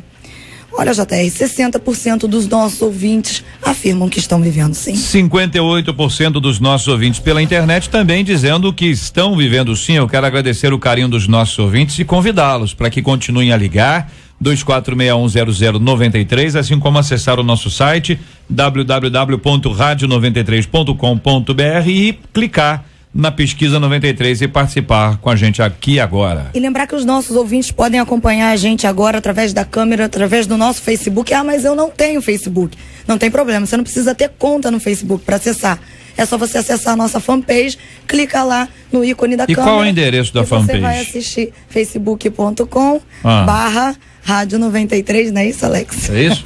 Olha, JR, 60% dos nossos ouvintes afirmam que estão vivendo sim. 58% dos nossos ouvintes pela internet também dizendo que estão vivendo sim. Eu quero agradecer o carinho dos nossos ouvintes e convidá-los para que continuem a ligar 24610093, assim como acessar o nosso site www.radio93.com.br e clicar na pesquisa 93 e participar com a gente aqui agora. E lembrar que os nossos ouvintes podem acompanhar a gente agora através da câmera, através do nosso Facebook. Ah, mas eu não tenho Facebook. Não tem problema, você não precisa ter conta no Facebook para acessar. É só você acessar a nossa fanpage, clica lá no ícone da câmera. E qual é o endereço da fanpage? Você vai assistir facebook.com/Rádio 93, não é isso, Alex? É isso?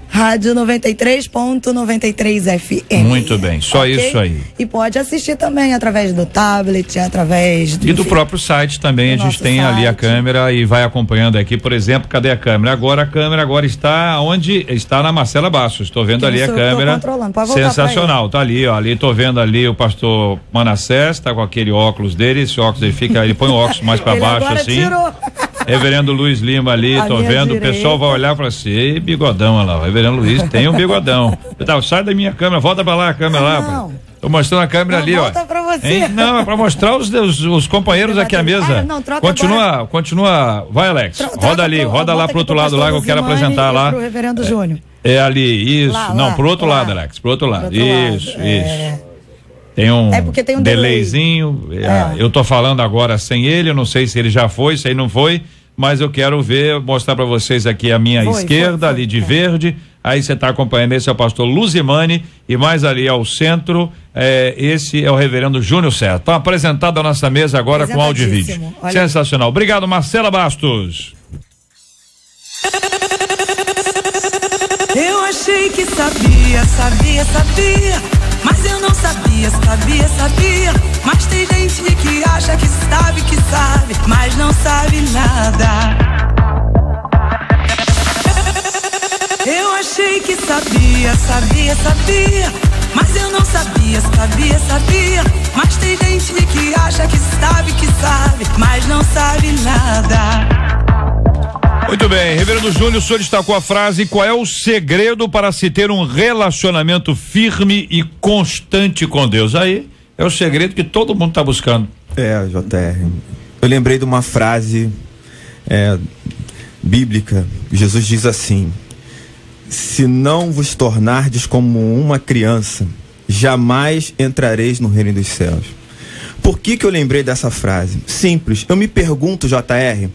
Rádio 93.93 FM. Muito bem, só okay? Isso aí. E pode assistir também através do tablet, através do... E do próprio site também, a gente tem ali a câmera e vai acompanhando aqui, por exemplo, cadê a câmera? Agora a câmera está onde? Está na Marcela Bastos, estou vendo ali a câmera. Sensacional, tá ali, ó, ali tô vendo ali o pastor Manassés, tá com aquele óculos dele, esse óculos ele fica, ele põe o óculos mais para baixo assim. Tirou. Reverendo Luiz Lima ali, tô vendo, direita. O pessoal vai olhar e falar assim, ei, bigodão, olha lá, o Reverendo Luiz tem um bigodão. Sai da minha câmera, volta pra lá a câmera lá. Tô mostrando a câmera ali, volta ó. Pra você. Hein? Não, é pra mostrar os companheiros aqui à mesa. Continua, vai Alex, roda ali, roda lá pro outro lado lá que eu quero apresentar lá. Pro Reverendo Júnior. É ali, isso, não, pro outro lado, Alex, pro outro lado, isso. Tem um, delayzinho, eu tô falando agora sem ele, eu não sei se ele já foi, se ele não foi, mas eu quero mostrar para vocês aqui a minha esquerda, ali de verde, aí você tá acompanhando, esse é o pastor Luzimani, e mais ali ao centro, esse é o reverendo Júnior Serra. Tá apresentado a nossa mesa agora com áudio e vídeo. Olha. Sensacional. Obrigado, Marcela Bastos. Eu achei que sabia, mas eu não sabia, mas tem gente que acha que sabe, mas não sabe nada. Eu achei que sabia, mas eu não sabia, mas tem gente que acha que sabe, mas não sabe nada. Muito bem, Reverendo Júnior, o senhor destacou a frase: qual é o segredo para se ter um relacionamento firme e constante com Deus? Aí é o segredo que todo mundo está buscando. JR, eu lembrei de uma frase bíblica. Jesus diz assim: se não vos tornardes como uma criança, jamais entrareis no reino dos céus. Por que eu lembrei dessa frase? Simples, eu me pergunto, JR,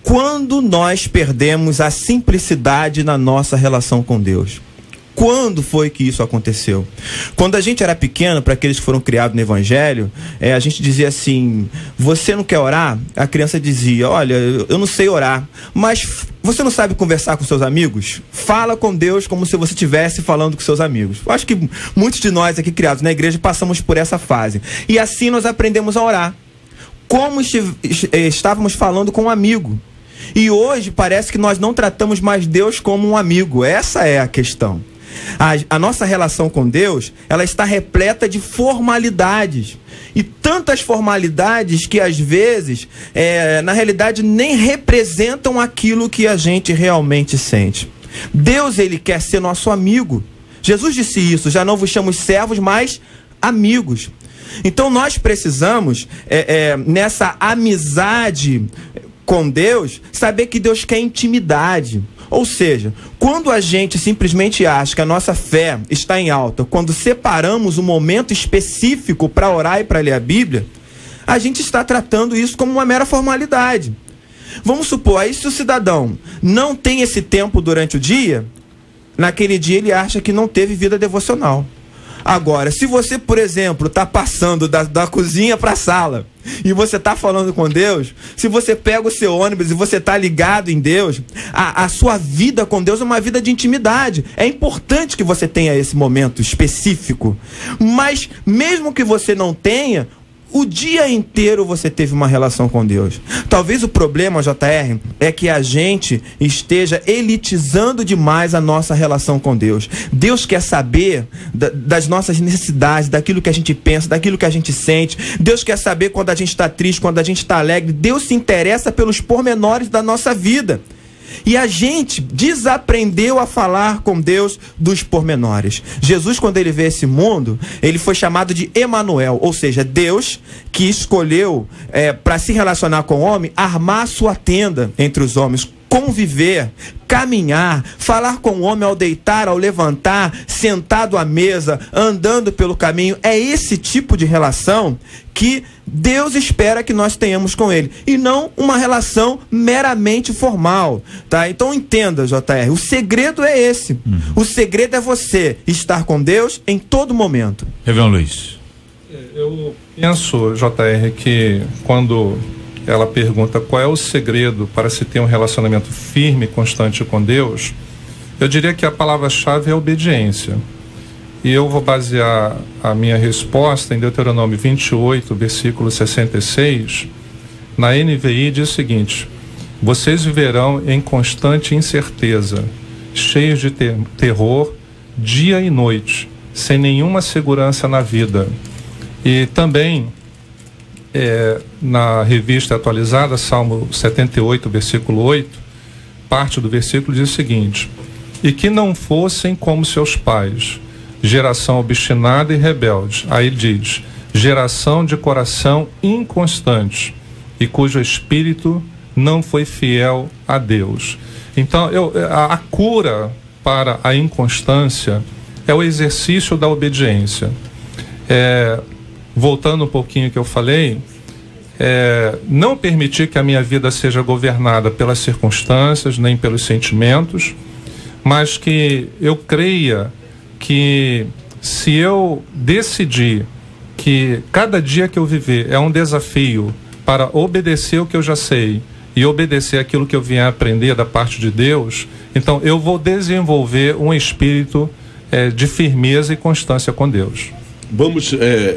quando nós perdemos a simplicidade na nossa relação com Deus? Quando foi que isso aconteceu? Quando a gente era pequeno, para aqueles que foram criados no Evangelho, a gente dizia assim: você não quer orar? A criança dizia: olha, eu não sei orar, mas você não sabe conversar com seus amigos? Fala com Deus como se você estivesse falando com seus amigos. Eu acho que muitos de nós aqui criados na igreja passamos por essa fase. E assim nós aprendemos a orar, como estávamos falando com um amigo. E hoje parece que nós não tratamos mais Deus como um amigo. Essa é a questão. A nossa relação com Deus, ela está repleta de formalidades. E tantas formalidades que às vezes, na realidade, nem representam aquilo que a gente realmente sente. Deus, ele quer ser nosso amigo. Jesus disse isso: já não vos chamo servos, mas amigos. Então nós precisamos, nessa amizade com Deus, saber que Deus quer intimidade. Ou seja, quando a gente simplesmente acha que a nossa fé está em alta, quando separamos um momento específico para orar e para ler a Bíblia, a gente está tratando isso como uma mera formalidade. Vamos supor, aí se o cidadão não tem esse tempo durante o dia, naquele dia ele acha que não teve vida devocional. Agora, se você, por exemplo, está passando da cozinha para a sala e você está falando com Deus, se você pega o seu ônibus e você está ligado em Deus, a sua vida com Deus é uma vida de intimidade. É importante que você tenha esse momento específico, mas mesmo que você não tenha, o dia inteiro você teve uma relação com Deus. Talvez o problema, JR, é que a gente esteja elitizando demais a nossa relação com Deus. Deus quer saber das nossas necessidades, daquilo que a gente pensa, daquilo que a gente sente. Deus quer saber quando a gente está triste, quando a gente está alegre. Deus se interessa pelos pormenores da nossa vida. E a gente desaprendeu a falar com Deus dos pormenores. Jesus, quando ele veio a esse mundo, ele foi chamado de Emanuel, ou seja, Deus que escolheu para se relacionar com o homem, armar a sua tenda entre os homens, conviver, caminhar, falar com o homem ao deitar, ao levantar, sentado à mesa, andando pelo caminho. É esse tipo de relação que Deus espera que nós tenhamos com ele, e não uma relação meramente formal, tá? Então entenda, JR, o segredo é esse. O segredo é você estar com Deus em todo momento. Reverendo Luiz. Eu penso, JR, que quando ela pergunta qual é o segredo para se ter um relacionamento firme e constante com Deus, eu diria que a palavra-chave é obediência. E eu vou basear a minha resposta em Deuteronômio 28, versículo 66. Na NVI diz o seguinte: vocês viverão em constante incerteza, cheios de terror, dia e noite, sem nenhuma segurança na vida. E também, na revista atualizada, Salmo 78, versículo 8, parte do versículo diz o seguinte: e que não fossem como seus pais, geração obstinada e rebelde. Aí diz: geração de coração inconstante, e cujo espírito não foi fiel a Deus. Então, a cura para a inconstância é o exercício da obediência. Voltando um pouquinho que eu falei, não permitir que a minha vida seja governada pelas circunstâncias, nem pelos sentimentos, mas que eu creia que se eu decidir que cada dia que eu viver é um desafio para obedecer o que eu já sei e obedecer aquilo que eu vier aprender da parte de Deus, então eu vou desenvolver um espírito de firmeza e constância com Deus. Vamos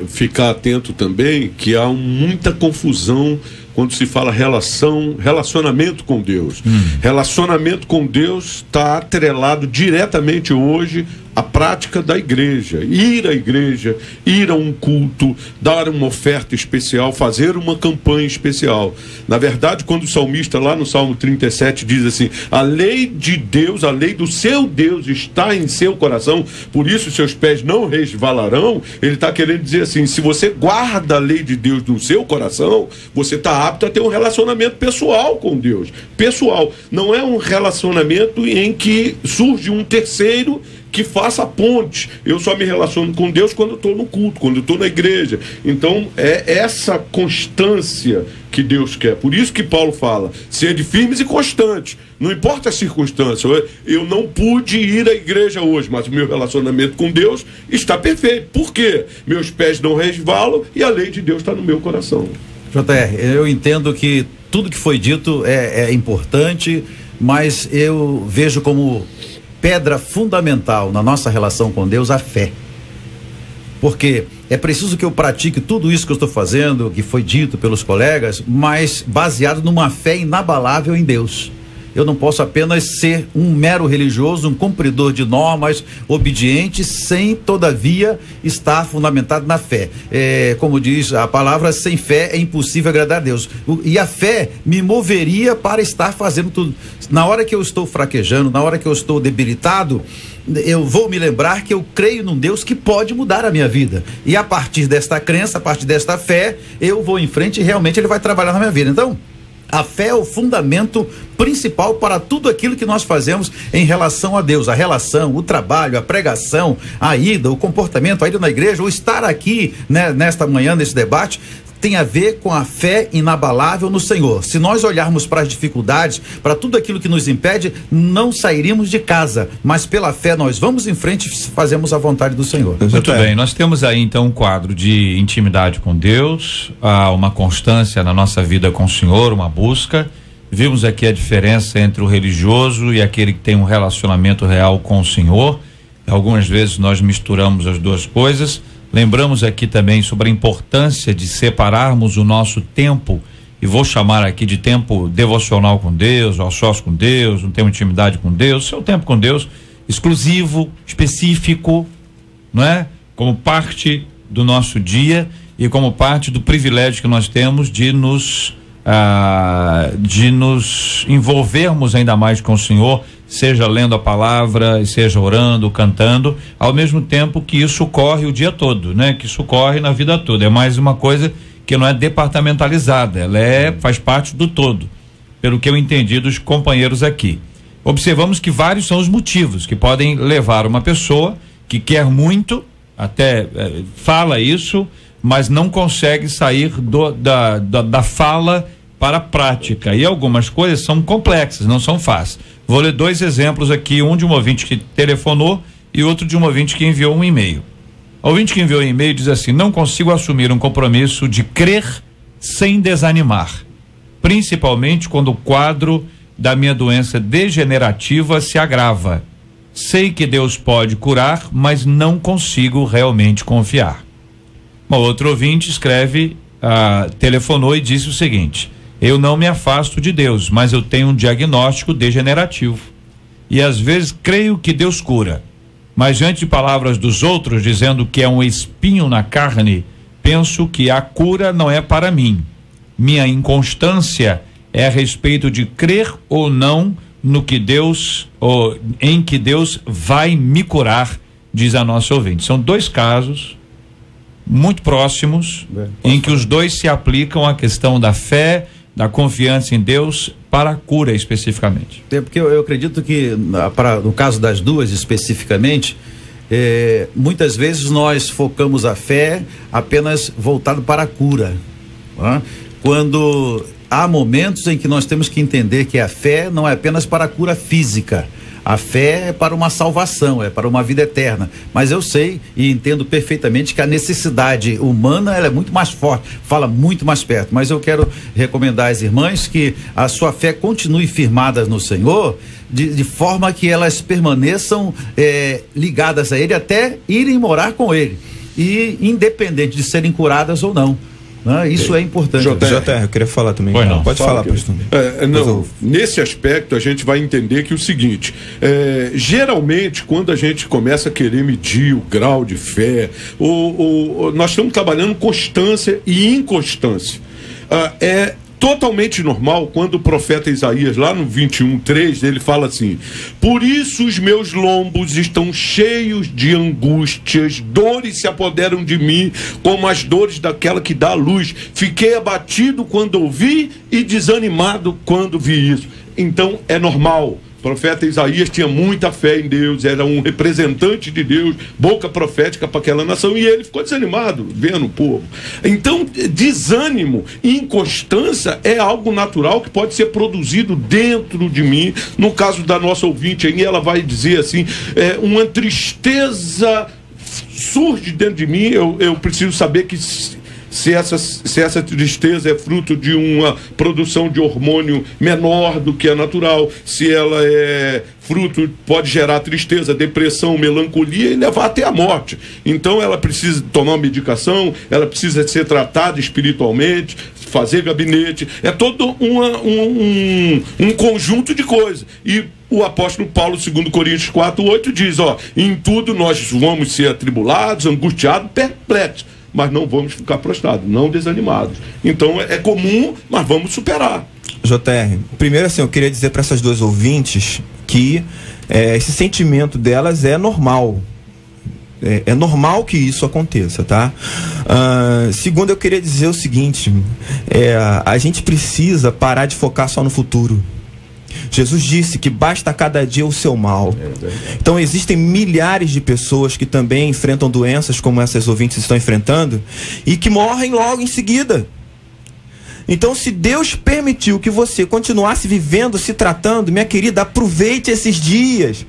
ficar atento também que há muita confusão quando se fala relacionamento com Deus. Relacionamento com Deus está atrelado diretamente hoje à prática da igreja. Ir à igreja, ir a um culto, dar uma oferta especial, fazer uma campanha especial. Na verdade, quando o salmista lá no Salmo 37 diz assim: a lei de Deus, a lei do seu Deus está em seu coração, por isso seus pés não resvalarão, ele está querendo dizer assim: se você guarda a lei de Deus no seu coração, você está apto a ter um relacionamento pessoal com Deus. Pessoal, não é um relacionamento em que surge um terceiro que faça ponte. Eu só me relaciono com Deus quando eu estou no culto, quando eu estou na igreja. Então, é essa constância que Deus quer. Por isso que Paulo fala, sede firmes e constantes. Não importa a circunstância. Eu não pude ir à igreja hoje, mas o meu relacionamento com Deus está perfeito. Por quê? Meus pés não resvalam e a lei de Deus está no meu coração. JR, eu entendo que tudo que foi dito é importante, mas eu vejo como pedra fundamental na nossa relação com Deus a fé. Porque é preciso que eu pratique tudo isso que eu estou fazendo, que foi dito pelos colegas, mas baseado numa fé inabalável em Deus. Eu não posso apenas ser um mero religioso, um cumpridor de normas, obediente, sem, todavia, estar fundamentado na fé. Como diz a palavra, sem fé é impossível agradar a Deus. E a fé me moveria para estar fazendo tudo. Na hora que eu estou fraquejando, na hora que eu estou debilitado, eu vou me lembrar que eu creio num Deus que pode mudar a minha vida. E a partir desta crença, a partir desta fé, eu vou em frente e realmente ele vai trabalhar na minha vida. Então, a fé é o fundamento principal para tudo aquilo que nós fazemos em relação a Deus. A relação, o trabalho, a pregação, a ida, o comportamento, a ida na igreja, o estar aqui, né, nesta manhã, nesse debate, tem a ver com a fé inabalável no Senhor. Se nós olharmos para as dificuldades, para tudo aquilo que nos impede, não sairíamos de casa, mas pela fé nós vamos em frente e fazemos a vontade do Senhor. Muito bem, nós temos aí então um quadro de intimidade com Deus, uma constância na nossa vida com o Senhor, uma busca. Vimos aqui a diferença entre o religioso e aquele que tem um relacionamento real com o Senhor. Algumas vezes nós misturamos as duas coisas. Lembramos aqui também sobre a importância de separarmos o nosso tempo, e vou chamar aqui de tempo devocional com Deus, ao sós com Deus, um tempo de intimidade com Deus, seu tempo com Deus, exclusivo, específico, não é? Como parte do nosso dia e como parte do privilégio que nós temos de nos envolvermos ainda mais com o Senhor, seja lendo a palavra, seja orando, cantando, ao mesmo tempo que isso corre o dia todo, né? Que isso corre na vida toda. É mais uma coisa que não é departamentalizada, ela faz parte do todo, pelo que eu entendi dos companheiros aqui. Observamos que vários são os motivos que podem levar uma pessoa que quer muito, até fala isso, mas não consegue sair da fala para a prática, e algumas coisas são complexas, não são fáceis. Vou ler dois exemplos aqui, um de um ouvinte que telefonou e outro de um ouvinte que enviou um e-mail. O ouvinte que enviou um e-mail diz assim: não consigo assumir um compromisso de crer sem desanimar, principalmente quando o quadro da minha doença degenerativa se agrava. Sei que Deus pode curar, mas não consigo realmente confiar. Uma outra ouvinte escreve, telefonou e disse o seguinte: eu não me afasto de Deus, mas eu tenho um diagnóstico degenerativo e às vezes creio que Deus cura, mas diante de palavras dos outros dizendo que é um espinho na carne, penso que a cura não é para mim. Minha inconstância é a respeito de crer ou não no que Deus, ou em que Deus vai me curar, diz a nossa ouvinte. São dois casos muito próximos, em que os dois se aplicam à questão da fé, da confiança em Deus para a cura especificamente. Porque eu acredito que no caso das duas especificamente, muitas vezes nós focamos a fé apenas voltado para a cura, né? Quando há momentos em que nós temos que entender que a fé não é apenas para a cura física. A fé é para uma salvação, é para uma vida eterna. Mas eu sei e entendo perfeitamente que a necessidade humana, ela é muito mais forte, fala muito mais perto. Mas eu quero recomendar às irmãs que a sua fé continue firmada no Senhor, de forma que elas permaneçam ligadas a Ele até irem morar com Ele. E independente de serem curadas ou não. Isso é importante. JR, eu queria falar também. Não, pode falar, pastor. Nesse aspecto a gente vai entender que o seguinte, geralmente quando a gente começa a querer medir o grau de fé, nós estamos trabalhando constância e inconstância. totalmente normal quando o profeta Isaías, lá no 21:3, ele fala assim: por isso os meus lombos estão cheios de angústias, dores se apoderam de mim como as dores daquela que dá a luz. Fiquei abatido quando ouvi e desanimado quando vi isso. Então é normal. O profeta Isaías tinha muita fé em Deus, era um representante de Deus, boca profética para aquela nação, e ele ficou desanimado vendo o povo. Então, desânimo e inconstância é algo natural que pode ser produzido dentro de mim. No caso da nossa ouvinte aí, ela vai dizer assim, uma tristeza surge dentro de mim. Eu preciso saber que se essa tristeza é fruto de uma produção de hormônio menor do que a natural, se ela é fruto, pode gerar tristeza, depressão, melancolia e levar até a morte. Então ela precisa tomar uma medicação, ela precisa ser tratada espiritualmente, fazer gabinete, é todo um conjunto de coisas. E o apóstolo Paulo, 2 Coríntios 4:8, diz, em tudo nós vamos ser atribulados, angustiados, perplexos, mas não vamos ficar prostrados, não desanimados. Então é comum, mas vamos superar. JR, primeiro assim, eu queria dizer para essas duas ouvintes que esse sentimento delas é normal. É normal que isso aconteça, tá? Segundo, eu queria dizer o seguinte, a gente precisa parar de focar só no futuro. Jesus disse que basta cada dia o seu mal. Então existem milhares de pessoas que também enfrentam doenças como essas ouvintes estão enfrentando e que morrem logo em seguida. Então, se Deus permitiu que você continuasse vivendo, se tratando, minha querida, aproveite esses dias.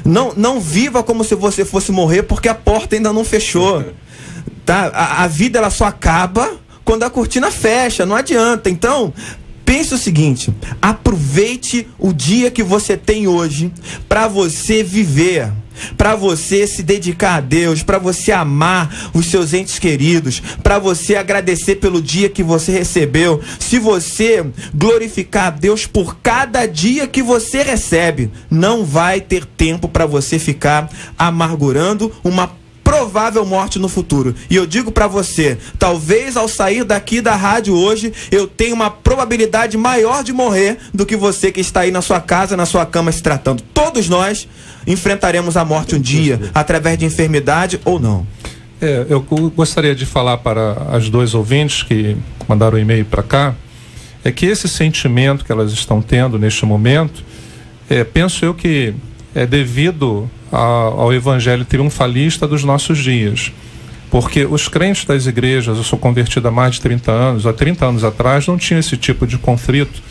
Não viva como se você fosse morrer, porque a porta ainda não fechou, tá? A vida ela só acaba quando a cortina fecha, não adianta. Então pense o seguinte, aproveite o dia que você tem hoje para você viver, para você se dedicar a Deus, para você amar os seus entes queridos, para você agradecer pelo dia que você recebeu. Se você glorificar a Deus por cada dia que você recebe, não vai ter tempo para você ficar amargurando uma provável morte no futuro. E eu digo para você, talvez ao sair daqui da rádio hoje, eu tenha uma probabilidade maior de morrer do que você que está aí na sua casa, na sua cama se tratando. Todos nós enfrentaremos a morte um dia, através de enfermidade ou não. Eu gostaria de falar para as duas ouvintes que mandaram um e-mail para cá, é que esse sentimento que elas estão tendo neste momento, penso eu que é devido ao evangelho triunfalista dos nossos dias, porque os crentes das igrejas, eu sou convertido há mais de 30 anos, há 30 anos atrás não tinha esse tipo de conflito,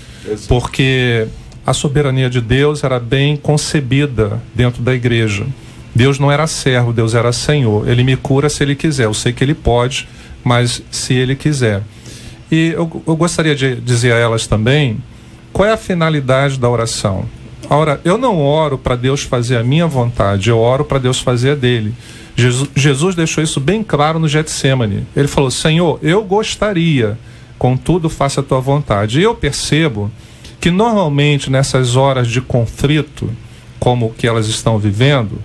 porque a soberania de Deus era bem concebida dentro da igreja. Deus não era servo, Deus era Senhor. Ele me cura se Ele quiser, eu sei que Ele pode, mas se Ele quiser. E eu gostaria de dizer a elas também, qual é a finalidade da oração? Ora, eu não oro para Deus fazer a minha vontade, eu oro para Deus fazer a dele. Jesus deixou isso bem claro no Getsemane. Ele falou, Senhor, eu gostaria, contudo faça a tua vontade. E eu percebo que normalmente nessas horas de conflito, como que elas estão vivendo,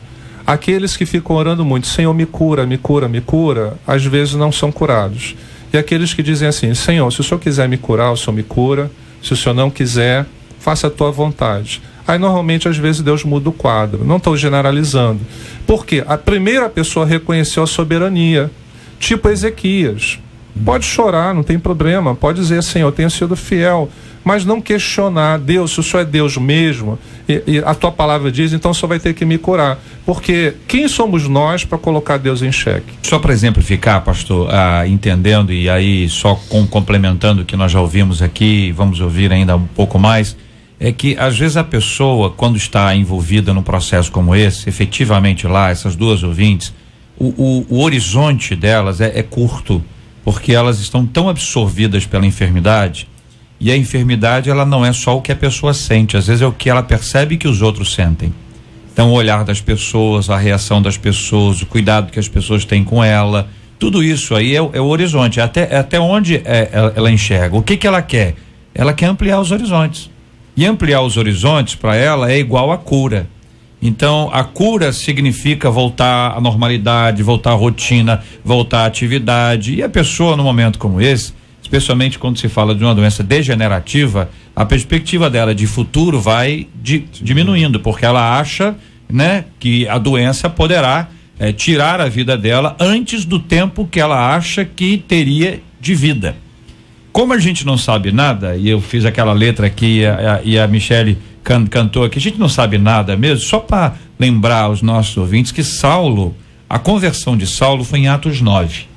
aqueles que ficam orando muito, Senhor, me cura, me cura, me cura, às vezes não são curados. E aqueles que dizem assim, Senhor, se o Senhor quiser me curar, o Senhor me cura, se o Senhor não quiser, faça a tua vontade. Aí normalmente às vezes Deus muda o quadro. Não estou generalizando, porque a primeira pessoa reconheceu a soberania, tipo Ezequias. Pode chorar, não tem problema, pode dizer, Senhor, eu tenho sido fiel, mas não questionar, Deus, se o Senhor é Deus mesmo, e a tua palavra diz, então o Senhor vai ter que me curar, porque quem somos nós para colocar Deus em xeque? Só para exemplificar, pastor, entendendo, e aí só complementando o que nós já ouvimos aqui, vamos ouvir ainda um pouco mais, é que às vezes a pessoa, quando está envolvida num processo como esse, efetivamente lá, essas duas ouvintes, o horizonte delas é curto, porque elas estão tão absorvidas pela enfermidade, e a enfermidade ela não é só o que a pessoa sente, às vezes é o que ela percebe que os outros sentem. Então o olhar das pessoas, a reação das pessoas, o cuidado que as pessoas têm com ela, tudo isso aí é o horizonte, até onde ela enxerga. O que ela quer? Ela quer ampliar os horizontes. E ampliar os horizontes para ela é igual a cura. Então a cura significa voltar à normalidade, voltar à rotina, voltar à atividade. E a pessoa num momento como esse especialmente quando se fala de uma doença degenerativa, a perspectiva dela de futuro vai diminuindo, porque ela acha, né, que a doença poderá tirar a vida dela antes do tempo que ela acha que teria de vida. Como a gente não sabe nada, e eu fiz aquela letra aqui e a Michele cantou aqui, a gente não sabe nada mesmo, só para lembrar aos nossos ouvintes que a conversão de Saulo foi em Atos 9.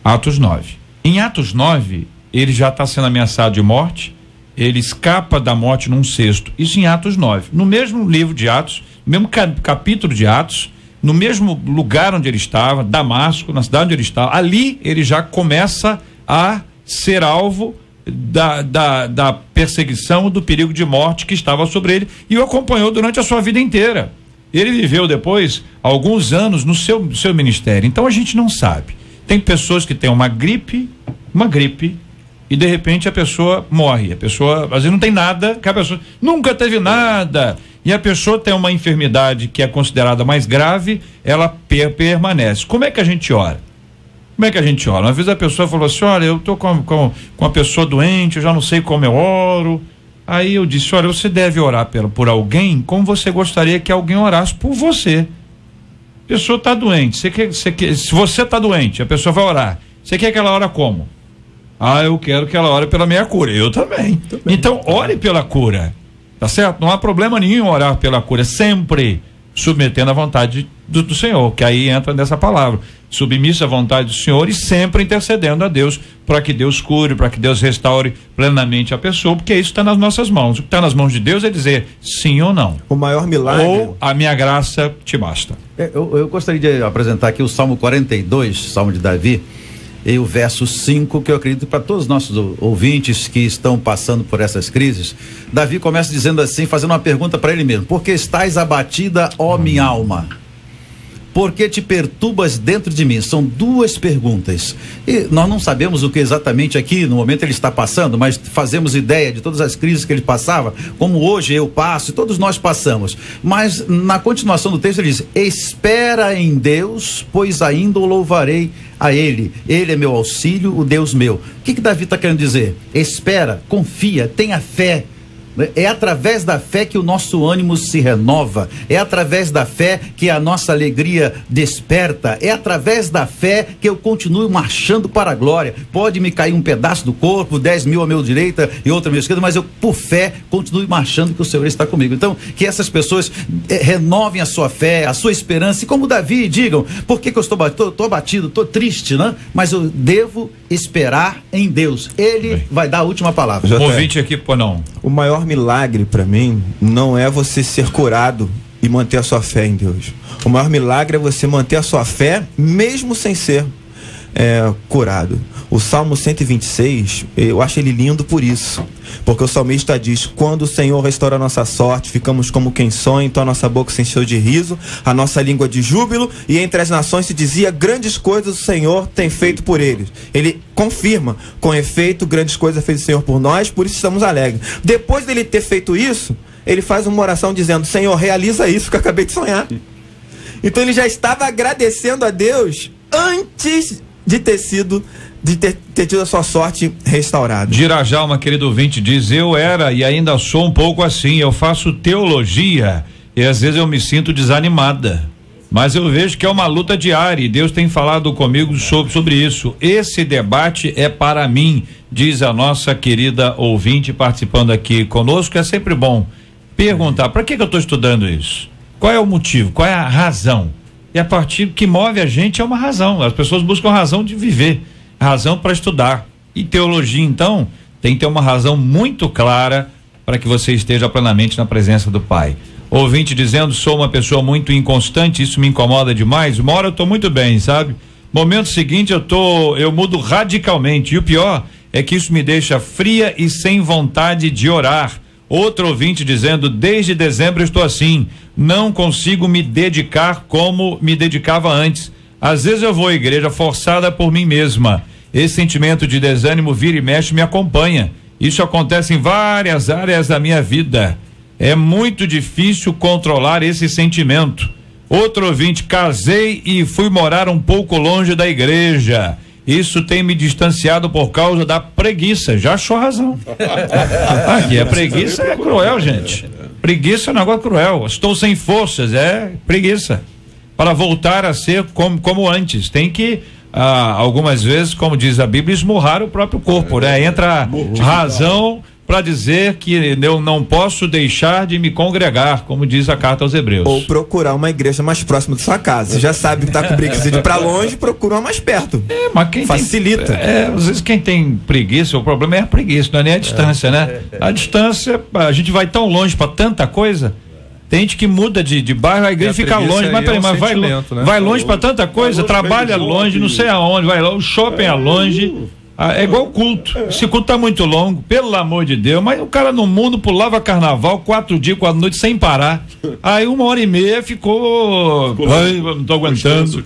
Atos 9. Em Atos 9, ele já está sendo ameaçado de morte, ele escapa da morte num cesto. Isso em Atos 9. No mesmo livro de Atos, no mesmo capítulo de Atos, no mesmo lugar onde ele estava, Damasco, na cidade onde ele estava, ali ele já começa a ser alvo da perseguição, do perigo de morte que estava sobre ele, e o acompanhou durante a sua vida inteira. Ele viveu depois alguns anos no seu ministério. Então a gente não sabe. Tem pessoas que têm uma gripe, e de repente a pessoa morre. A pessoa, às vezes, não tem nada, que a pessoa nunca teve nada. E a pessoa tem uma enfermidade que é considerada mais grave, ela permanece. Como é que a gente ora? Uma vez a pessoa falou assim: olha, eu tô com uma pessoa doente, eu já não sei como eu oro. Aí eu disse: olha, você deve orar por alguém como você gostaria que alguém orasse por você. A pessoa está doente, se você está doente, a pessoa vai orar. Você quer que ela ore como? Eu quero que ela ore pela minha cura. Eu também. Então, ore pela cura. Tá certo? Não há problema nenhum em orar pela cura, sempre submetendo à vontade do Senhor, que aí entra nessa palavra, submissa à vontade do Senhor e sempre intercedendo a Deus para que Deus cure, para que Deus restaure plenamente a pessoa, porque isso está nas nossas mãos. O que está nas mãos de Deus é dizer sim ou não. O maior milagre. Ou a minha graça te basta. Eu gostaria de apresentar aqui o Salmo 42, Salmo de Davi, e o verso 5, que eu acredito para todos os nossos ouvintes que estão passando por essas crises. Davi começa dizendo assim, fazendo uma pergunta para ele mesmo: por que estás abatida, ó minha alma? Por que te perturbas dentro de mim? São duas perguntas. E nós não sabemos o que exatamente aqui, no momento ele está passando, mas fazemos ideia de todas as crises que ele passava, como hoje eu passo e todos nós passamos. Mas na continuação do texto ele diz: espera em Deus, pois ainda o louvarei a Ele. Ele é meu auxílio, o Deus meu. O que Davi está querendo dizer? Espera, confia, tenha fé. É através da fé que o nosso ânimo se renova, é através da fé que a nossa alegria desperta, é através da fé que eu continuo marchando para a glória. Pode me cair um pedaço do corpo, 10 mil à minha direita e outra à minha esquerda, mas eu, por fé, continuo marchando, que o Senhor está comigo. Então, que essas pessoas renovem a sua fé, a sua esperança, e como Davi, digam: por que eu estou abatido, estou triste, né? Mas eu devo esperar em Deus. Ele vai dar a última palavra. Um ouvinte aqui, pô, não. O maior milagre para mim não é você ser curado e manter a sua fé em Deus. O maior milagre é você manter a sua fé mesmo sem ser curado. O Salmo 126, eu acho ele lindo por isso, porque o salmista diz: quando o Senhor restaura a nossa sorte, ficamos como quem sonha, então a nossa boca se encheu de riso, a nossa língua de júbilo, e entre as nações se dizia: grandes coisas o Senhor tem feito por eles. Ele confirma: com efeito, grandes coisas fez o Senhor por nós, por isso estamos alegres. Depois dele ter feito isso, ele faz uma oração dizendo: Senhor, realiza isso que eu acabei de sonhar. Então ele já estava agradecendo a Deus antes de ter tido a sua sorte restaurada. Girajalma, querido ouvinte, diz: eu era e ainda sou um pouco assim, eu faço teologia e às vezes eu me sinto desanimada, mas eu vejo que é uma luta diária e Deus tem falado comigo sobre isso. Esse debate é para mim, diz a nossa querida ouvinte participando aqui conosco. É sempre bom perguntar: para que eu estou estudando isso? Qual é o motivo? Qual é a razão? E a partir que move a gente é uma razão. As pessoas buscam razão de viver, razão para estudar. E teologia, então, tem que ter uma razão muito clara para que você esteja plenamente na presença do Pai. Ouvinte dizendo: sou uma pessoa muito inconstante, isso me incomoda demais. Uma hora eu estou muito bem, sabe? Momento seguinte eu mudo radicalmente. E o pior é que isso me deixa fria e sem vontade de orar. Outro ouvinte dizendo: desde dezembro estou assim, não consigo me dedicar como me dedicava antes. Às vezes eu vou à igreja forçada por mim mesma. Esse sentimento de desânimo vira e mexe me acompanha. Isso acontece em várias áreas da minha vida. É muito difícil controlar esse sentimento. Outro ouvinte: casei e fui morar um pouco longe da igreja. Isso tem me distanciado por causa da preguiça. Já achou razão. Aqui, a preguiça é cruel, gente. Preguiça é um negócio cruel. Estou sem forças, é preguiça. Para voltar a ser como antes. Tem que, algumas vezes, como diz a Bíblia, esmurrar o próprio corpo, né? Entra razão para dizer que eu não posso deixar de me congregar, como diz a carta aos Hebreus. Ou procurar uma igreja mais próxima da sua casa. Você já sabe que tá com preguiça de ir pra longe, procura uma mais perto. Mas quem facilita. Às vezes quem tem preguiça, o problema é a preguiça, não é nem a distância, né? A distância, a gente vai tão longe para tanta coisa. Tem gente que muda de bairro, a igreja fica longe, mas peraí, mas vai longe para tanta coisa, trabalha longe, não sei aonde, vai lá, o shopping é longe. É igual o culto. Esse culto tá muito longo, pelo amor de Deus. Mas o cara no mundo pulava carnaval 4 dias, 4 noites sem parar. Aí 1h30 ficou. Ai, não tô aguentando.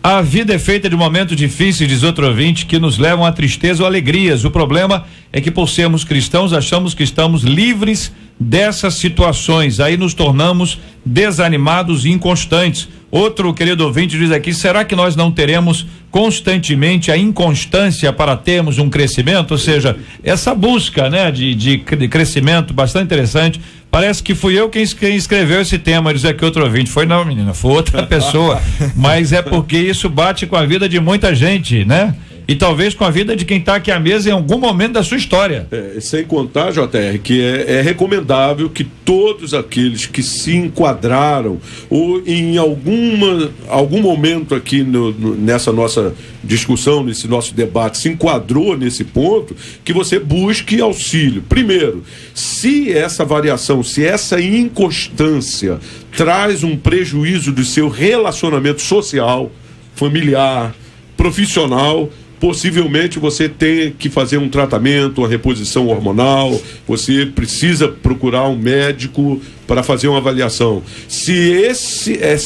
A vida é feita de momentos difíceis, diz outro ouvinte, que nos levam a tristeza ou alegrias. O problema é que, por sermos cristãos, achamos que estamos livres dessas situações. Aí nos tornamos desanimados e inconstantes. Outro querido ouvinte diz aqui: será que nós não teremos constantemente a inconstância para termos um crescimento? Ou seja, essa busca, né, de crescimento bastante interessante. Parece que fui eu quem escreveu esse tema, diz aqui outro ouvinte. Foi não, menina, foi outra pessoa. Mas é porque isso bate com a vida de muita gente, né? E talvez com a vida de quem está aqui à mesa em algum momento da sua história. Sem contar, JR, que é recomendável que todos aqueles que se enquadraram ou em algum momento aqui nessa nossa discussão, nesse nosso debate, se enquadrou nesse ponto, que você busque auxílio. Primeiro, se essa variação, se essa inconstância traz um prejuízo do seu relacionamento social, familiar, profissional, possivelmente você tem que fazer um tratamento, uma reposição hormonal, você precisa procurar um médico para fazer uma avaliação. Se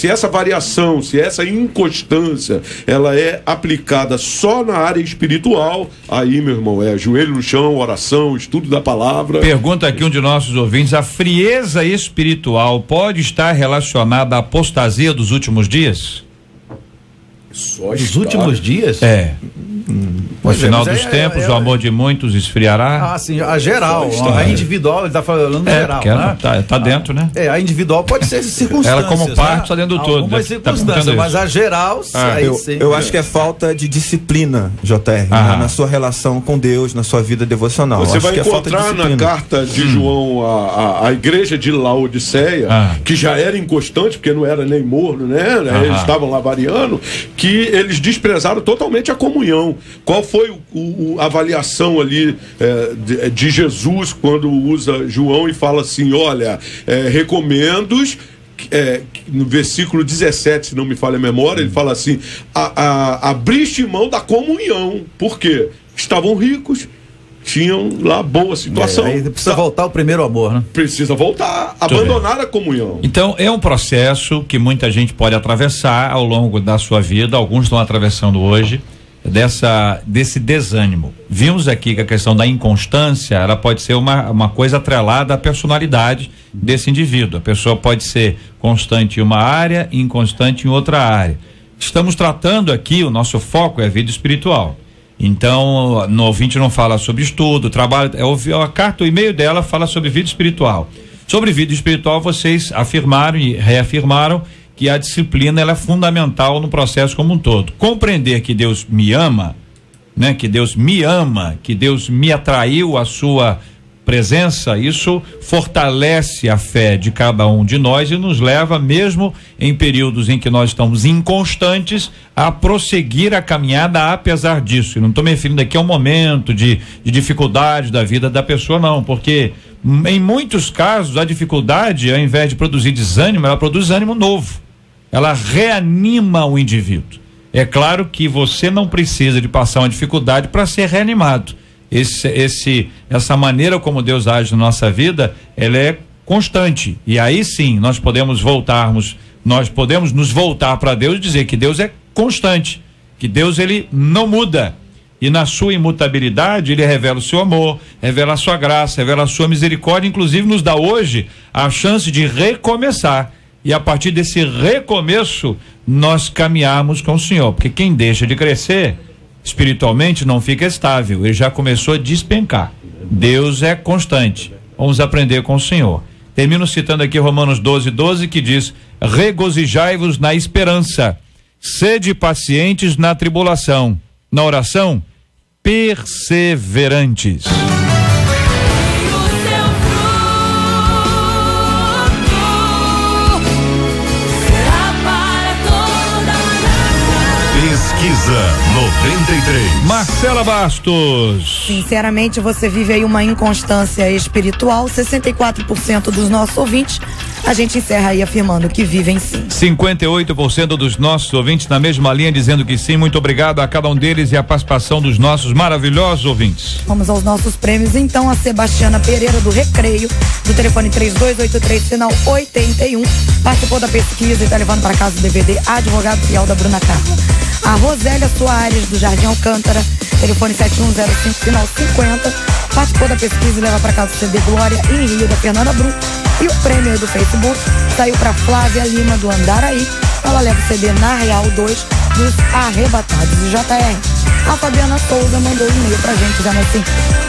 essa variação, se essa inconstância, ela é aplicada só na área espiritual, aí, meu irmão, é joelho no chão, oração, estudo da palavra. Pergunta aqui um de nossos ouvintes: a frieza espiritual pode estar relacionada à apostasia dos últimos dias? Dos últimos dias? No final dos tempos, o amor de muitos esfriará. Sim, a geral, a individual, ele está falando geral, né? Tá dentro, né? A individual pode ser circunstâncias. Ela como parte está dentro do todo. Algumas circunstâncias, mas a geral, eu acho que é falta de disciplina, JR, na sua relação com Deus, na sua vida devocional. Você vai encontrar na carta de João a igreja de Laodiceia, que já era inconstante, porque não era nem morno, né? Eles estavam lá variando, que eles desprezaram totalmente a comunhão. Qual foi a avaliação ali de Jesus quando usa João e fala assim: olha, recomendo-os, no versículo 17, se não me falha a memória, ele fala assim: abriste mão da comunhão. Por quê? Estavam ricos, tinham lá boa situação. Aí precisa voltar ao primeiro amor, né? Precisa voltar, abandonar a comunhão. Então é um processo que muita gente pode atravessar ao longo da sua vida. Alguns estão atravessando hoje desse desânimo. Vimos aqui que a questão da inconstância, ela pode ser uma coisa atrelada à personalidade desse indivíduo. A pessoa pode ser constante em uma área e inconstante em outra área. Estamos tratando aqui, o nosso foco é a vida espiritual. Então, no ouvinte não fala sobre estudo, trabalho, a carta, o e-mail dela fala sobre vida espiritual. Sobre vida espiritual, vocês afirmaram e reafirmaram que a disciplina ela é fundamental no processo como um todo. Compreender que Deus me ama, né? Que Deus me ama, que Deus me atraiu à sua presença, isso fortalece a fé de cada um de nós e nos leva, mesmo em períodos em que nós estamos inconstantes, a prosseguir a caminhada apesar disso. E não estou me referindo aqui a um momento de dificuldade da vida da pessoa, não, porque em muitos casos a dificuldade, ao invés de produzir desânimo, ela produz ânimo novo, ela reanima o indivíduo. É claro que você não precisa de passar uma dificuldade para ser reanimado. Essa maneira como Deus age na nossa vida, ela é constante, e aí sim nós podemos nos voltar para Deus e dizer que Deus é constante, que Deus ele não muda, e na sua imutabilidade ele revela o seu amor, revela a sua graça, revela a sua misericórdia, inclusive nos dá hoje a chance de recomeçar, e a partir desse recomeço nós caminharmos com o Senhor, porque quem deixa de crescer espiritualmente não fica estável, ele já começou a despencar. Deus é constante. Vamos aprender com o Senhor. Termino citando aqui Romanos 12:12, que diz: regozijai-vos na esperança, sede pacientes na tribulação, na oração, perseverantes. Pesquisa 93. Marcela Bastos. Sinceramente, você vive aí uma inconstância espiritual. 64% dos nossos ouvintes, a gente encerra aí afirmando que vivem sim. 58% dos nossos ouvintes na mesma linha dizendo que sim. Muito obrigado a cada um deles e a participação dos nossos maravilhosos ouvintes. Vamos aos nossos prêmios então. A Sebastiana Pereira do Recreio, do telefone 3283 final 81, participou da pesquisa e está levando para casa o DVD Advogado Fiel da Bruna Carla. A Rosélia Soares do Jardim Alcântara, telefone 7105 final 50, participou da pesquisa e leva para casa o CD Glória em Rio da Fernanda Brum. E o prêmio do Facebook saiu para Flávia Lima do Andaraí. Ela leva o CD Na Real 2 dos Arrebatados. E JR, a Fabiana Souza mandou um e-mail pra gente dizendo assim: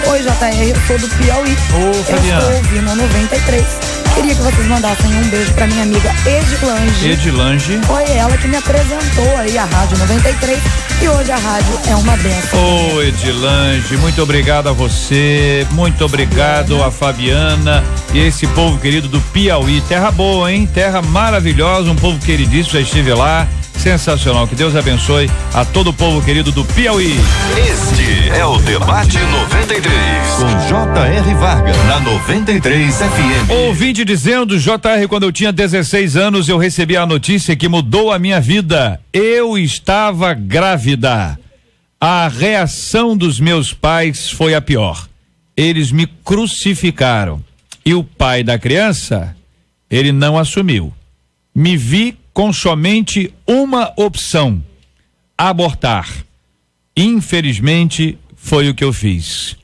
oi JR, eu sou do Piauí. Ô, Fabiana. Eu estou ouvindo a 93. Queria que vocês mandassem um beijo pra minha amiga Edilange. Edilange. Foi ela que me apresentou aí a Rádio 93 e hoje a rádio é uma benção. Ô, Edilange, muito obrigado a você, muito obrigado a Fabiana e esse povo querido do Piauí. Terra boa, hein? Terra maravilhosa, um povo queridíssimo, já estive lá. Sensacional, que Deus abençoe a todo o povo querido do Piauí. Este é o Debate 93, com J.R. Vargas, na 93 FM. Ouvinte dizendo: JR, quando eu tinha 16 anos, eu recebi a notícia que mudou a minha vida. Eu estava grávida. A reação dos meus pais foi a pior. Eles me crucificaram. E o pai da criança, ele não assumiu. Me vi com somente uma opção: abortar. Infelizmente, foi o que eu fiz.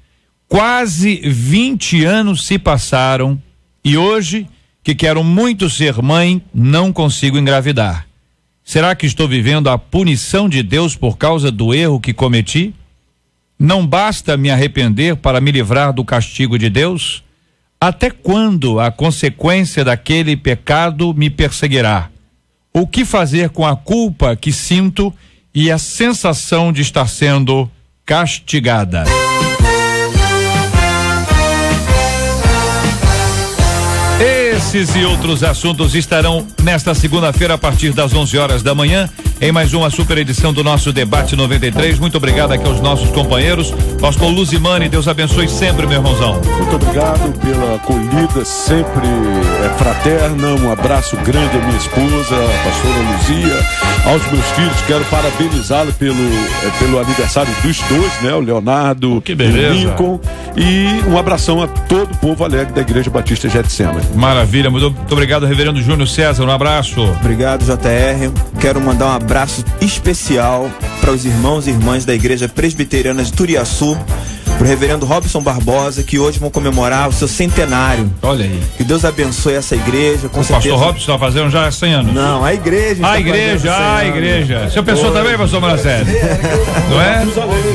Quase 20 anos se passaram e hoje, que quero muito ser mãe, não consigo engravidar. Será que estou vivendo a punição de Deus por causa do erro que cometi? Não basta me arrepender para me livrar do castigo de Deus? Até quando a consequência daquele pecado me perseguirá? O que fazer com a culpa que sinto e a sensação de estar sendo castigada? Esses e outros assuntos estarão nesta segunda-feira a partir das 11 horas da manhã em mais uma super edição do nosso Debate 93. Muito obrigado aqui aos nossos companheiros. Pastor Luzimani, Deus abençoe sempre, meu irmãozão. Muito obrigado pela acolhida sempre fraterna. Um abraço grande à minha esposa, a pastora Luzia, aos meus filhos. Quero parabenizá-lo pelo aniversário dos dois, né? O Leonardo, que beleza. E o Lincoln. E um abração a todo o povo alegre da Igreja Batista Getsemane. Maravilha, muito obrigado, reverendo Júnior César, um abraço. Obrigado, JR. Quero mandar um abraço especial para os irmãos e irmãs da Igreja Presbiteriana de Turiaçu, pro reverendo Robson Barbosa, que hoje vão comemorar o seu centenário. Olha aí. Que Deus abençoe essa igreja, com o certeza. Pastor Robson está fazendo já 100 anos. Não, a igreja. A igreja. O senhor pensou também, pastor Manassés? Não é?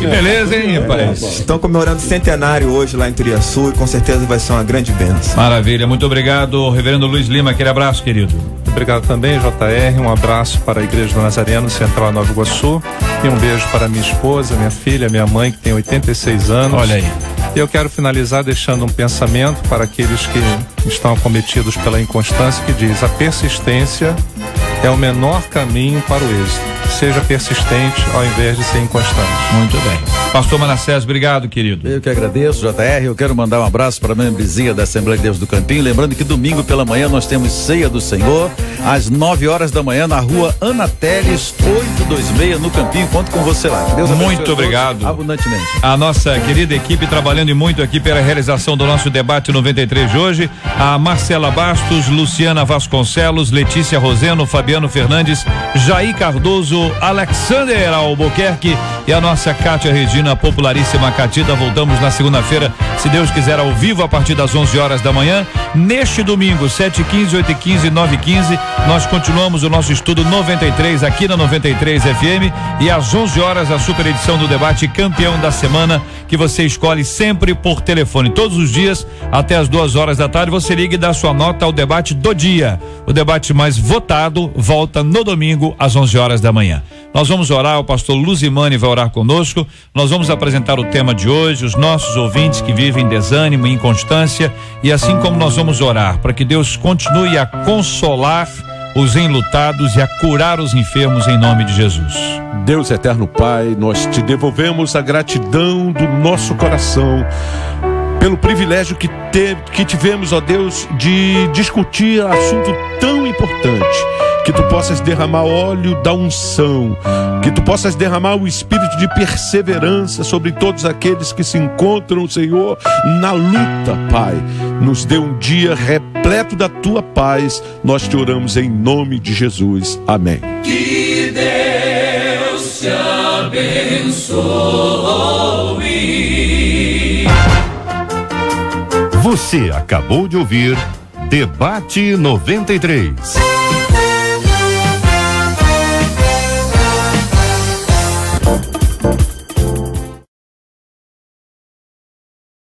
Que beleza, hein, rapaz? Estão comemorando o centenário hoje lá em Turiaçu e com certeza vai ser uma grande bênção. Maravilha, muito obrigado, reverendo Luiz Lima, aquele abraço, querido. Obrigado também, JR, um abraço para a Igreja do Nazareno Central Nova Iguaçu e um beijo para minha esposa, minha filha, minha mãe, que tem 86 anos. Olha aí. E eu quero finalizar deixando um pensamento para aqueles que estão acometidos pela inconstância, que diz: a persistência é o menor caminho para o êxito. Seja persistente ao invés de ser inconstante. Muito bem. Pastor Manassés, obrigado, querido. Eu que agradeço, JR. Eu quero mandar um abraço para a membresia da Assembleia de Deus do Campinho. Lembrando que domingo pela manhã nós temos Ceia do Senhor, às 9 horas da manhã, na rua Ana Teles, 826, no Campinho. Conto com você lá. Deus abençoe. Muito obrigado. Abundantemente. A nossa querida equipe trabalhando e muito aqui pela realização do nosso Debate 93 de hoje. A Marcela Bastos, Luciana Vasconcelos, Letícia Roseno, Fabiano Fernandes, Jair Cardoso, Alexander Albuquerque e a nossa Cátia Regina, a popularíssima Catita. Voltamos na segunda-feira, se Deus quiser, ao vivo, a partir das 11 horas da manhã. Neste domingo, 7h15, 8h15, 9h15, nós continuamos o nosso estudo 93 aqui na 93 FM, e às 11 horas a super edição do debate Campeão da Semana, que você escolhe sempre por telefone. Todos os dias, até as 2 horas da tarde, você liga e dá sua nota ao debate do dia. O debate mais votado volta no domingo às 11 horas da manhã. Nós vamos orar, o pastor Luzimani vai orar conosco, nós vamos apresentar o tema de hoje, os nossos ouvintes que vivem desânimo e inconstância, e assim como nós vamos orar para que Deus continue a consolar os enlutados e a curar os enfermos em nome de Jesus. Deus eterno Pai, nós te devolvemos a gratidão do nosso coração pelo privilégio que tivemos, ó Deus, de discutir assunto tão importante, que tu possas derramar óleo da unção, que tu possas derramar o espírito de perseverança sobre todos aqueles que se encontram, Senhor, na luta, Pai. Nos dê um dia repleto da tua paz, nós te oramos em nome de Jesus. Amém. Que Deus te abençoe. Você acabou de ouvir Debate 93.